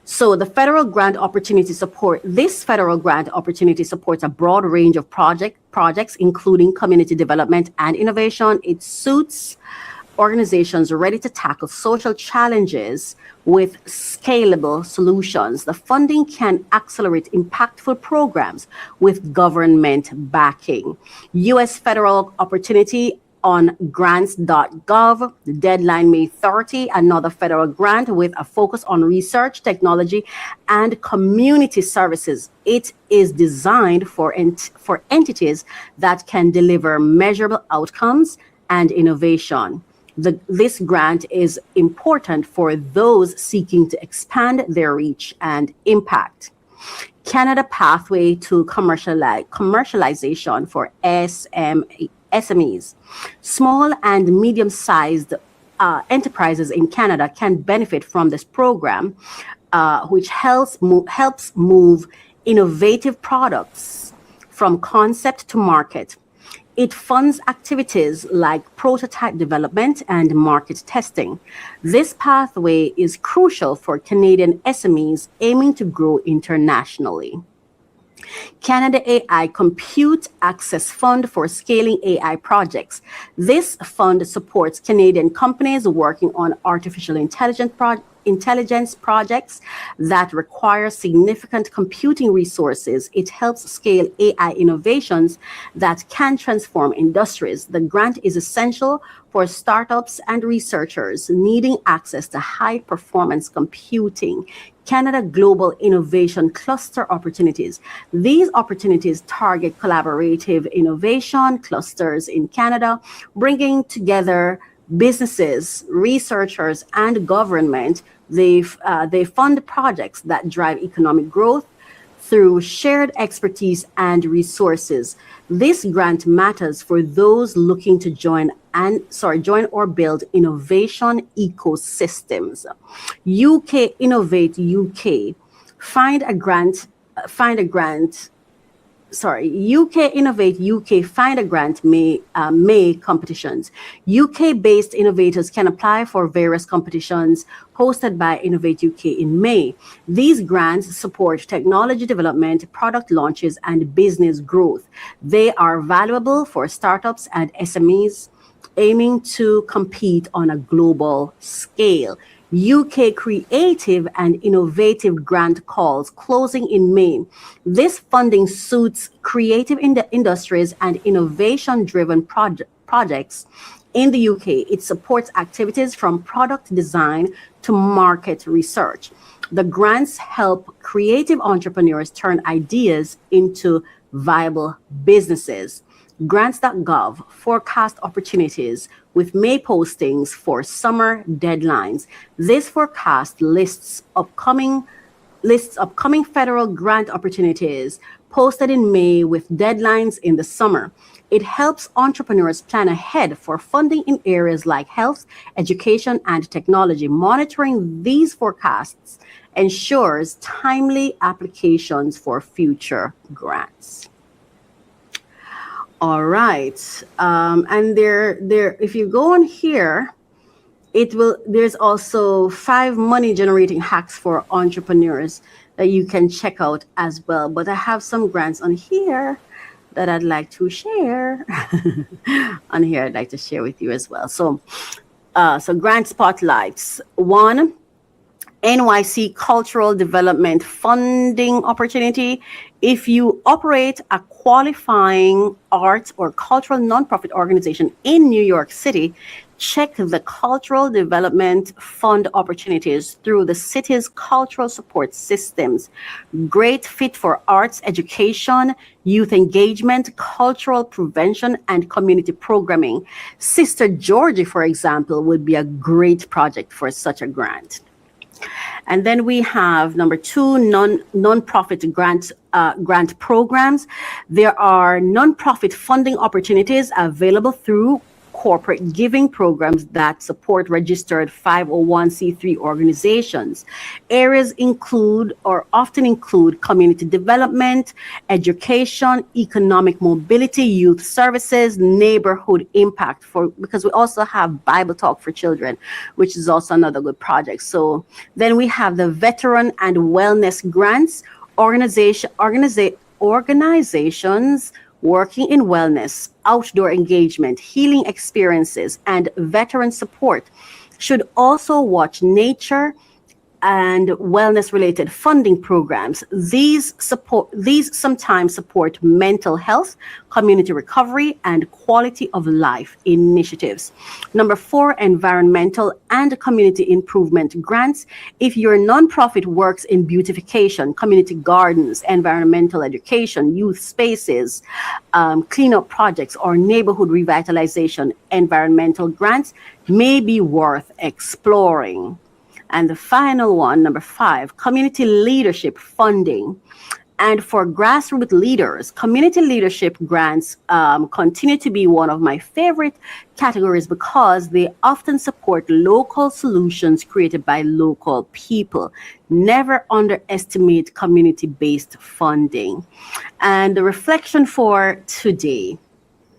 So this federal grant opportunity supports a broad range of projects, including community development and innovation. It suits organizations ready to tackle social challenges with scalable solutions. The funding can accelerate impactful programs with government backing. U.S. Federal Opportunity on grants.gov, deadline May 30, another federal grant with a focus on research, technology, and community services. It is designed for entities that can deliver measurable outcomes and innovation. This grant is important for those seeking to expand their reach and impact. Canada Pathway to Commercialization for SMEs. Small and medium-sized enterprises in Canada can benefit from this program, which helps move innovative products from concept to market. It funds activities like prototype development and market testing. This pathway is crucial for Canadian SMEs aiming to grow internationally. Canada AI Compute Access Fund for Scaling AI Projects. This fund supports Canadian companies working on artificial intelligence projects that require significant computing resources. It helps scale AI innovations that can transform industries. The grant is essential for startups and researchers needing access to high-performance computing. Canada Global Innovation Cluster Opportunities. These opportunities target collaborative innovation clusters in Canada, bringing together businesses, researchers, and government. They fund projects that drive economic growth through shared expertise and resources. This grant matters for those looking to join or build innovation ecosystems. UK Innovate UK. UK Innovate UK Find a Grant May competitions. UK-based innovators can apply for various competitions hosted by Innovate UK in May. These grants support technology development, product launches, and business growth. They are valuable for startups and SMEs aiming to compete on a global scale. UK Creative and Innovative Grant Calls closing in May. This funding suits creative industries and innovation-driven projects in the UK. It supports activities from product design to market research. The grants help creative entrepreneurs turn ideas into viable businesses. Grants.gov forecast opportunities with May postings for summer deadlines. This forecast lists upcoming federal grant opportunities posted in May with deadlines in the summer. It helps entrepreneurs plan ahead for funding in areas like health, education, and technology. Monitoring these forecasts ensures timely applications for future grants. All right, and there. If you go on here, there's also 5 money generating hacks for entrepreneurs that you can check out as well. But I have some grants on here that I'd like to share. On here, I'd like to share with you as well. So grant spotlights. 1, NYC Cultural Development Funding Opportunity. If you operate a qualifying arts or cultural nonprofit organization in New York City, check the Cultural Development Fund opportunities through the city's cultural support systems. Great fit for arts education, youth engagement, cultural prevention, and community programming. Sister Georgie, for example, would be a great project for such a grant. And then we have number 2, non-profit grant programs. There are nonprofit funding opportunities available through corporate giving programs that support registered 501c3 organizations. Areas include or often include community development, education, economic mobility, youth services, neighborhood impact, because we also have Bible Talk for Children, which is also another good project. So then we have the veteran and wellness grants, organizations working in wellness, outdoor engagement, healing experiences, and veteran support should also watch nature and wellness related funding programs. These sometimes support mental health, community recovery, and quality of life initiatives. Number 4, environmental and community improvement grants. If your nonprofit works in beautification, community gardens, environmental education, youth spaces, cleanup projects, or neighborhood revitalization, environmental grants may be worth exploring. And the final one, number 5, community leadership funding. And for grassroots leaders, community leadership grants continue to be one of my favorite categories because they often support local solutions created by local people. Never underestimate community-based funding. And the reflection for today.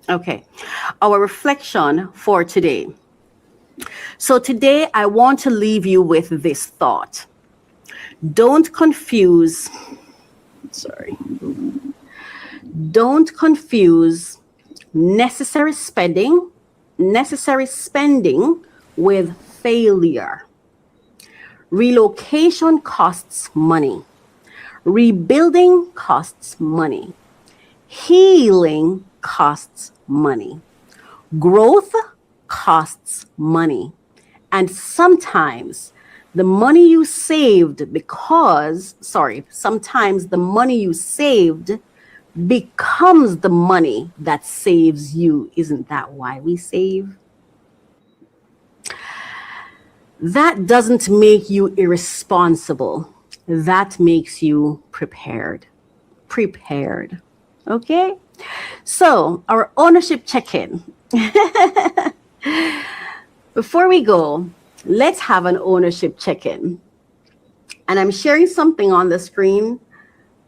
Okay, our reflection for today. So today I want to leave you with this thought. Don't confuse necessary spending with failure. Relocation costs money. Rebuilding costs money. Healing costs money. Growth costs money. And sometimes the money you saved becomes the money that saves you. Isn't that why we save? That doesn't make you irresponsible. That makes you prepared. Okay? So, our ownership check-in. Before we go, let's have an ownership check-in. And I'm sharing something on the screen,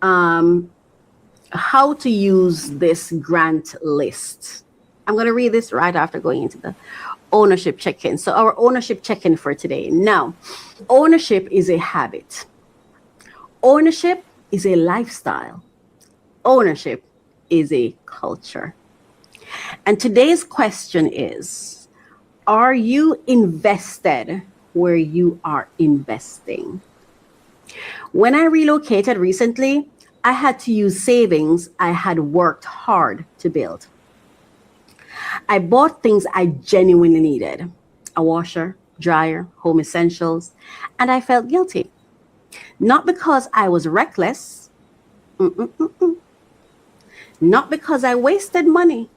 how to use this grant list. I'm going to read this right after going into the ownership check-in. So our ownership check-in for today. Now, ownership is a habit. Ownership is a lifestyle. Ownership is a culture. And today's question is, are you invested where you are investing? When I relocated recently, I had to use savings I had worked hard to build. I bought things I genuinely needed, a washer, dryer, home essentials, and I felt guilty. Not because I was reckless, not because I wasted money,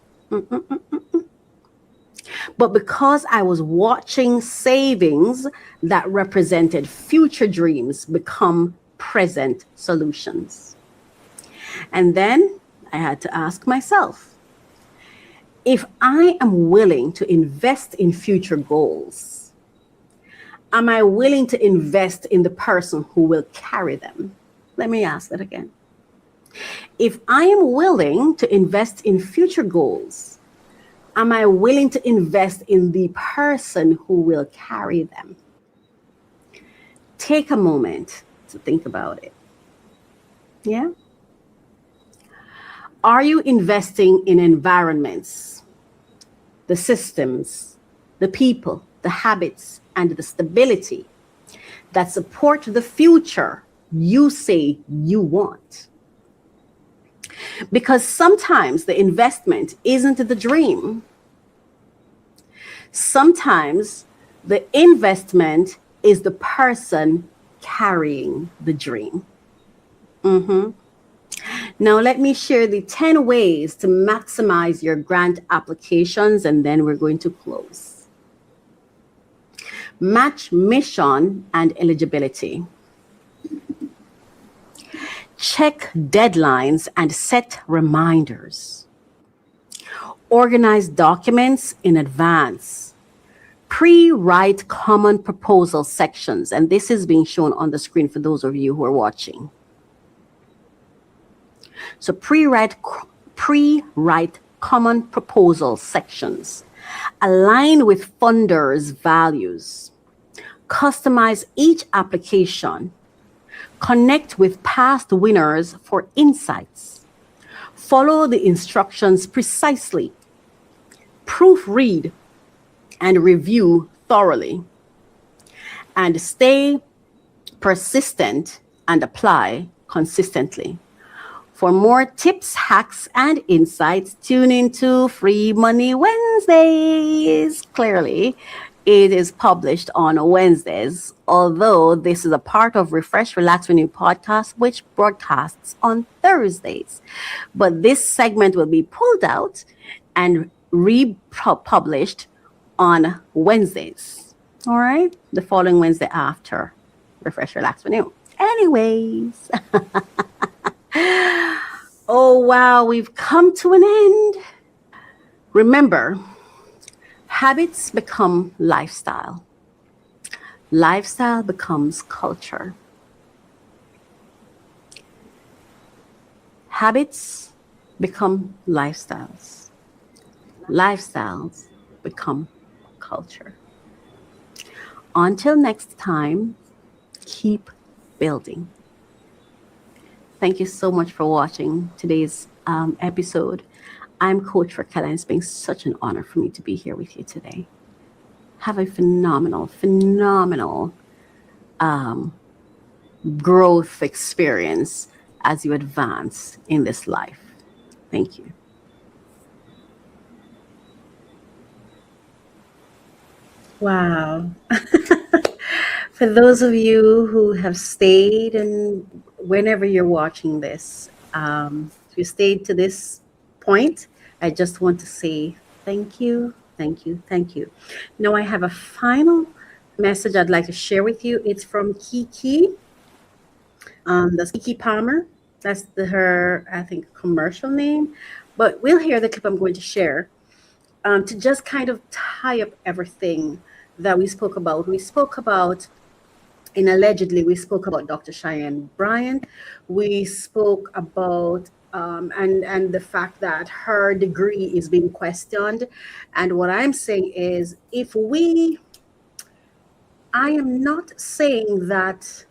but because I was watching savings that represented future dreams become present solutions. And then I had to ask myself, if I am willing to invest in future goals, am I willing to invest in the person who will carry them? Let me ask that again. If I am willing to invest in future goals, am I willing to invest in the person who will carry them? Take a moment to think about it. Yeah? Are you investing in environments, the systems, the people, the habits, and the stability that support the future you say you want. Because sometimes the investment isn't the dream. Sometimes the investment is the person carrying the dream. Now, let me share the 10 ways to maximize your grant applications, and then we're going to close. Match mission and eligibility. Check deadlines and set reminders. Organize documents in advance. Pre-write common proposal sections, and this is being shown on the screen for those of you who are watching. So pre-write common proposal sections. Align with funders' values. Customize each application. Connect with past winners for insights. Follow the instructions precisely. Proofread and review thoroughly. And stay persistent and apply consistently. For more tips, hacks, and insights, tune into Free Money Wednesdays. Clearly, it is published on Wednesdays, although this is a part of Refresh, Relax, Renew podcast, which broadcasts on Thursdays. But this segment will be pulled out and republished on Wednesdays. All right? The following Wednesday after Refresh, Relax, Renew. Anyways. Oh, wow, we've come to an end. Remember, habits become lifestyle. Lifestyle becomes culture. Habits become lifestyles. Lifestyles become culture. Until next time, keep building. Thank you so much for watching today's episode. I'm Coach Racquel, and it's been such an honor for me to be here with you today. Have a phenomenal growth experience as you advance in this life. Thank you. Wow. For those of you who have stayed, and whenever you're watching this, if you stayed to this point, I just want to say thank you, thank you, thank you. Now I have a final message I'd like to share with you. It's from Kiki. That's Kiki Palmer. That's her, I think, commercial name. But we'll hear the clip I'm going to share to just kind of tie up everything that we spoke about. We spoke about, and allegedly, we spoke about Dr. Cheyenne Bryant. We spoke about and the fact that her degree is being questioned. And what I'm saying is, I am not saying that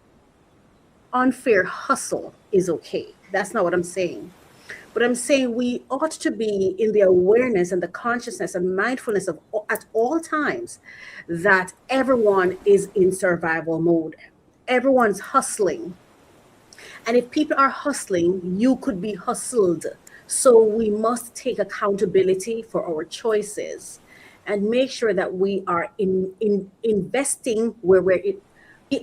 unfair hustle is okay. That's not what I'm saying. But I'm saying we ought to be in the awareness and the consciousness and mindfulness of at all times that everyone is in survival mode. Everyone's hustling. And if people are hustling, you could be hustled. So we must take accountability for our choices and make sure that we are investing where we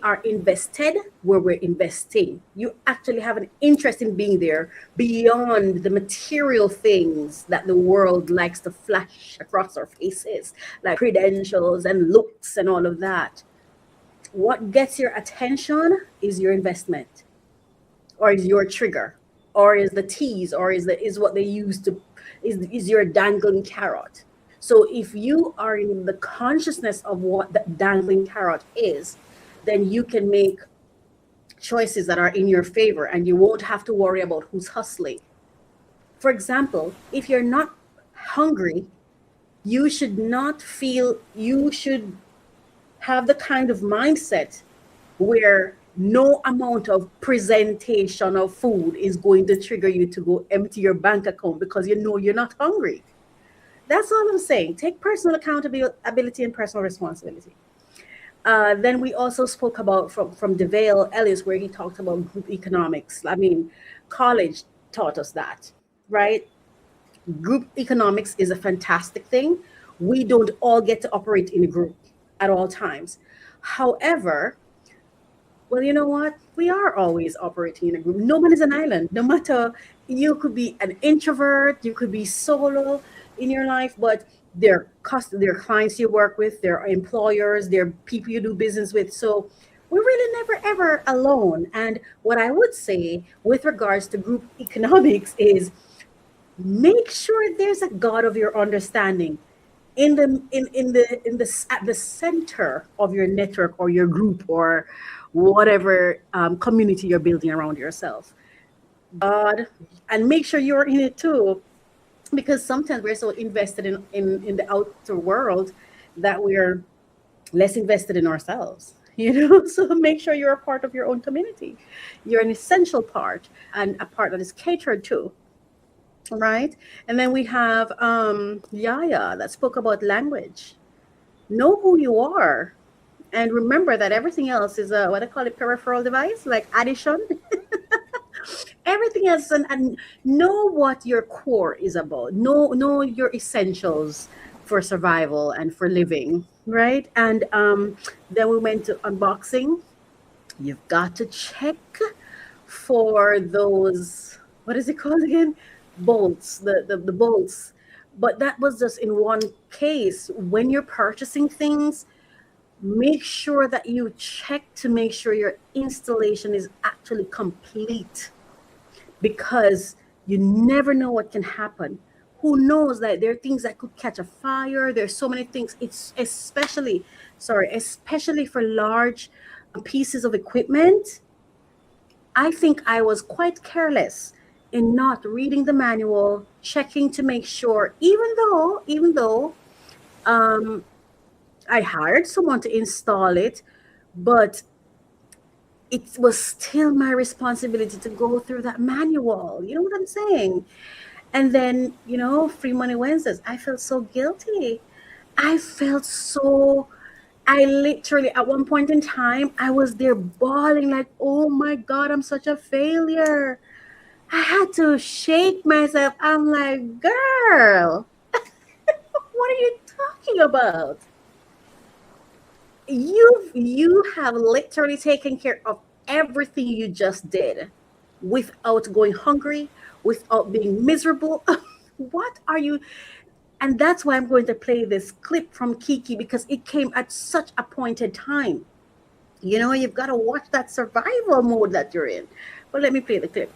are invested where we're investing. You actually have an interest in being there beyond the material things that the world likes to flash across our faces, like credentials and looks and all of that. What gets your attention is your investment, or is your trigger, or is the tease, or is what they use to is your dangling carrot. So if you are in the consciousness of what that dangling carrot is, then you can make choices that are in your favor, and you won't have to worry about who's hustling. For example, if you're not hungry, you should have the kind of mindset where no amount of presentation of food is going to trigger you to go empty your bank account because you know you're not hungry. That's all I'm saying. Take personal accountability and personal responsibility. Then we also spoke about from DeVale Ellis, where he talked about group economics. I mean, college taught us that, right? Group economics is a fantastic thing. We don't all get to operate in a group at all times. However, well, you know what? We are always operating in a group. No one is an island. No matter, you could be an introvert, you could be solo in your life, but there are clients you work with, there are employers, there are people you do business with. So we're really never ever alone. And what I would say with regards to group economics is make sure there's a God of your understanding at the center of your network or your group or whatever community you're building around yourself. God, and make sure you're in it too, because sometimes we're so invested in the outer world that we're less invested in ourselves. So make sure you're a part of your own community. You're an essential part and a part that is catered to, right? And then we have Yaya that spoke about language. Know who you are, and remember that everything else is a what I call it peripheral device, like addition. Everything else, and know what your core is about. Know your essentials for survival and for living, right? And then we went to unboxing. You've got to check for those, what is it called again? Bolts, the bolts. But that was just in one case. When you're purchasing things, make sure that you check to make sure your installation is actually complete, because you never know what can happen. Who knows that there are things that could catch a fire? There's so many things. It's especially for large pieces of equipment. I think I was quite careless in not reading the manual, checking to make sure, even though I hired someone to install it, but it was still my responsibility to go through that manual. You know what I'm saying? And then, Free Money Wednesdays, I felt so guilty. I felt so, I literally, at one point in time, I was there bawling like, oh my God, I'm such a failure. I had to shake myself. I'm like, girl, what are you talking about? You have literally taken care of everything you just did without going hungry, without being miserable. What are you? And that's why I'm going to play this clip from Kiki, because it came at such a pointed time. You've got to watch that survival mode that you're in. But let me play the clip.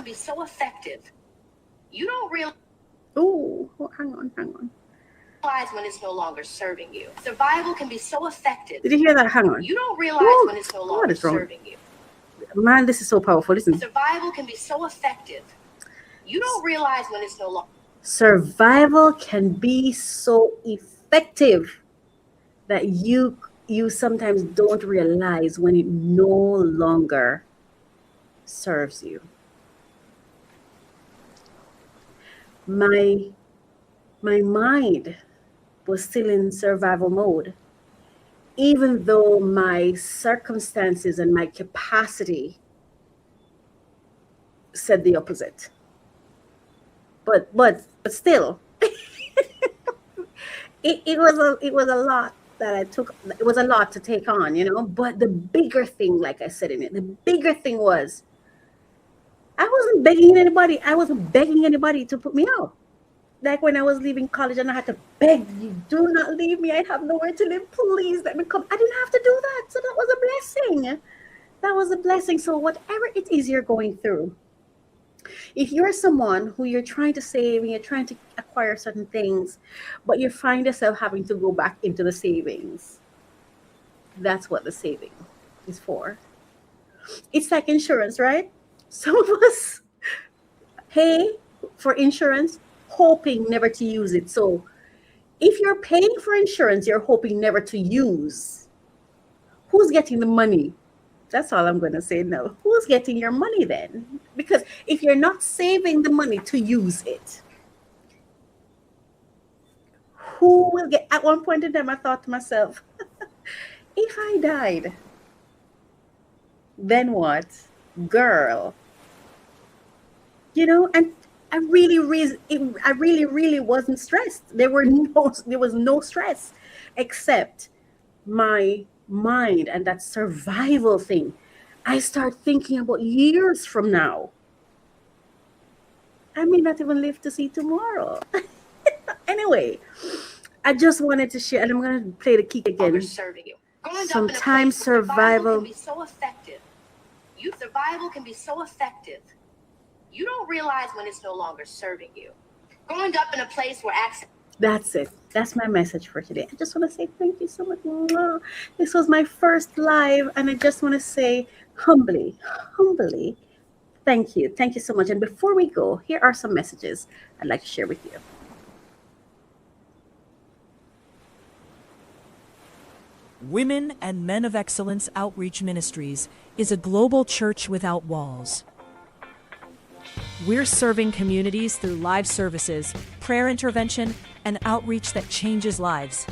Be so effective. You don't realize Hang on. when it's no longer serving you. Survival can be so effective. Did you hear that? Hang on. You don't realize when it's no longer serving you. Man, this is so powerful. Listen. Survival can be so effective. You don't realize when it's no longer. Survival can be so effective that you sometimes don't realize when it no longer serves you. My mind was still in survival mode, even though my circumstances and my capacity said the opposite. But still, it was a lot that I took. It was a lot to take on, But the bigger thing, like I said in it, the bigger thing was, I wasn't begging anybody. I wasn't begging anybody to put me out. Like when I was leaving college and I had to beg you, do not leave me. I have nowhere to live. Please let me come. I didn't have to do that. So that was a blessing. That was a blessing. So whatever it is you're going through, if you're someone who you're trying to save and you're trying to acquire certain things, but you find yourself having to go back into the savings, that's what the saving is for. It's like insurance, right? Some of us pay for insurance hoping never to use it. So if you're paying for insurance you're hoping never to use, who's getting the money? That's all I'm going to say now. Who's getting your money then? Because if you're not saving the money to use it, who will get? At one point in time I thought to myself, If I died, then what? Girl, and I really wasn't stressed. There was no stress except my mind and that survival thing. I start thinking about years from now. I may not even live to see tomorrow. Anyway, I just wanted to share, and I'm going to play the kick again. Serving you. Sometimes survival can be so effective. Survival can be so effective. You don't realize when it's no longer serving you. Growing up in a place where access. That's it. That's my message for today. I just want to say thank you so much. Mwah. This was my first live, and I just want to say humbly, thank you. Thank you so much. And before we go, here are some messages I'd like to share with you. Women and Men of Excellence Outreach Ministries is a global church without walls. We're serving communities through live services, prayer intervention, and outreach that changes lives.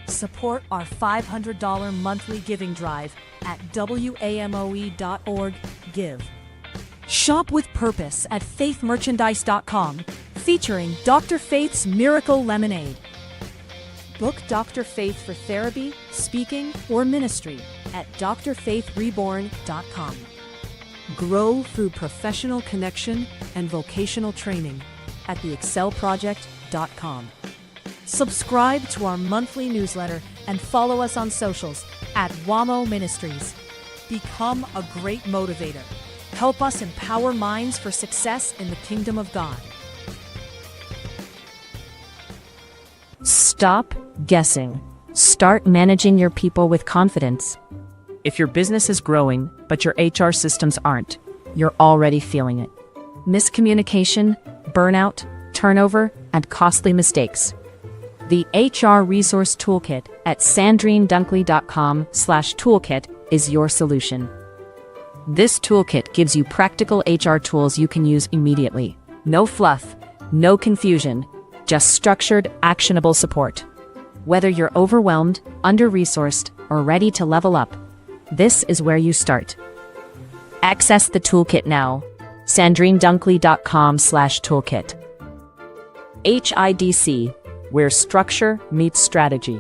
Support our $500 monthly giving drive at WAMOE.org/give. Shop with purpose at faithmerchandise.com, featuring Dr. Faith's Miracle Lemonade. Book Dr. Faith for therapy, speaking, or ministry at drfaithreborn.com. Grow through professional connection and vocational training at theexcelproject.com. Subscribe to our monthly newsletter and follow us on socials at WAMO Ministries. Become a great motivator. Help us empower minds for success in the kingdom of God. Stop guessing. Start managing your people with confidence. If your business is growing, but your HR systems aren't, you're already feeling it. Miscommunication, burnout, turnover, and costly mistakes. The HR Resource Toolkit at sandrinedunkley.com/toolkit is your solution. This toolkit gives you practical HR tools you can use immediately. No fluff, no confusion, just structured, actionable support. Whether you're overwhelmed, under-resourced, or ready to level up, this is where you start. Access the toolkit now. sandrinedunkley.com/toolkit. HIDC, where structure meets strategy.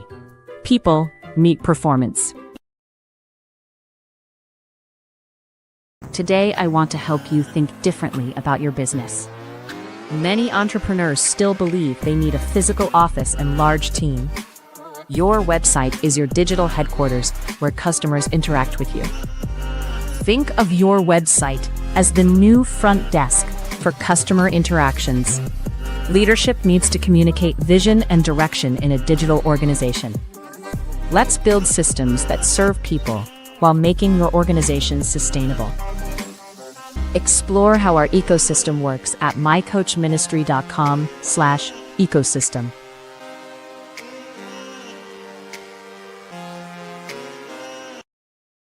People meet performance. Today, I want to help you think differently about your business. Many entrepreneurs still believe they need a physical office and large team. Your website is your digital headquarters where customers interact with you. Think of your website as the new front desk for customer interactions. Leadership needs to communicate vision and direction in a digital organization. Let's build systems that serve people while making your organization sustainable. Explore how our ecosystem works at mycoachministry.com/ecosystem.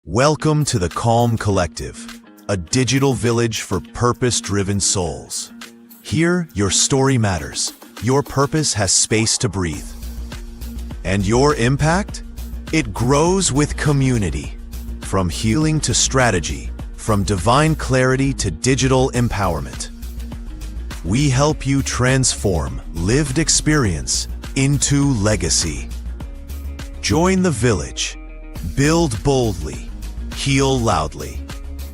Welcome to the Calm Collective, a digital village for purpose-driven souls. Here, your story matters, your purpose has space to breathe. And your impact? It grows with community. From healing to strategy, from divine clarity to digital empowerment. We help you transform lived experience into legacy. Join the village. Build boldly. Heal loudly.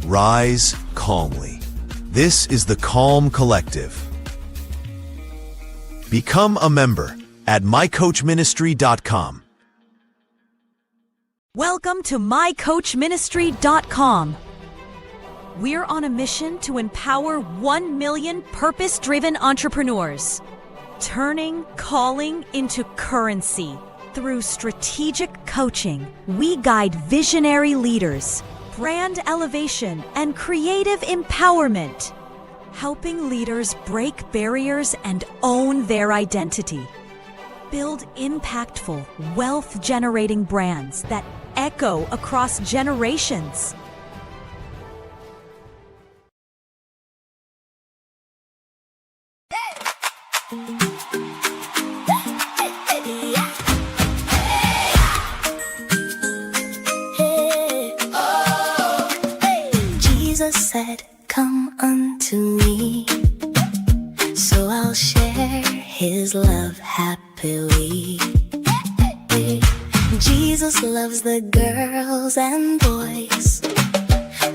Rise calmly. This is the Calm Collective. Become a member at mycoachministry.com. Welcome to mycoachministry.com. We're on a mission to empower 1 million purpose-driven entrepreneurs, turning calling into currency. Through strategic coaching, we guide visionary leaders, brand elevation, and creative empowerment, helping leaders break barriers and own their identity. Build impactful, wealth-generating brands that echo across generations. me. Jesus loves the girls and boys,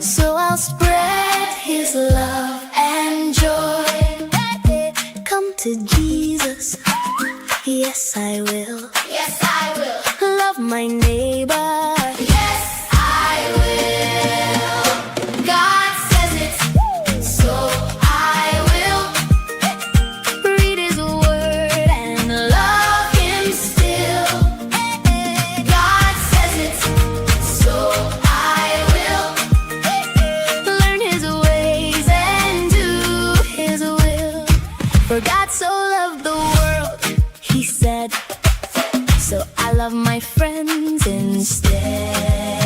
so I'll spread his love and joy. Come to Jesus, yes I will. Yes I will. Love my neighbor, yes I will. God says it, so I will. Read his word and love him still. God says it, so I will. Learn his ways and do his will. For God so loved the world, he said, so I love my friends instead.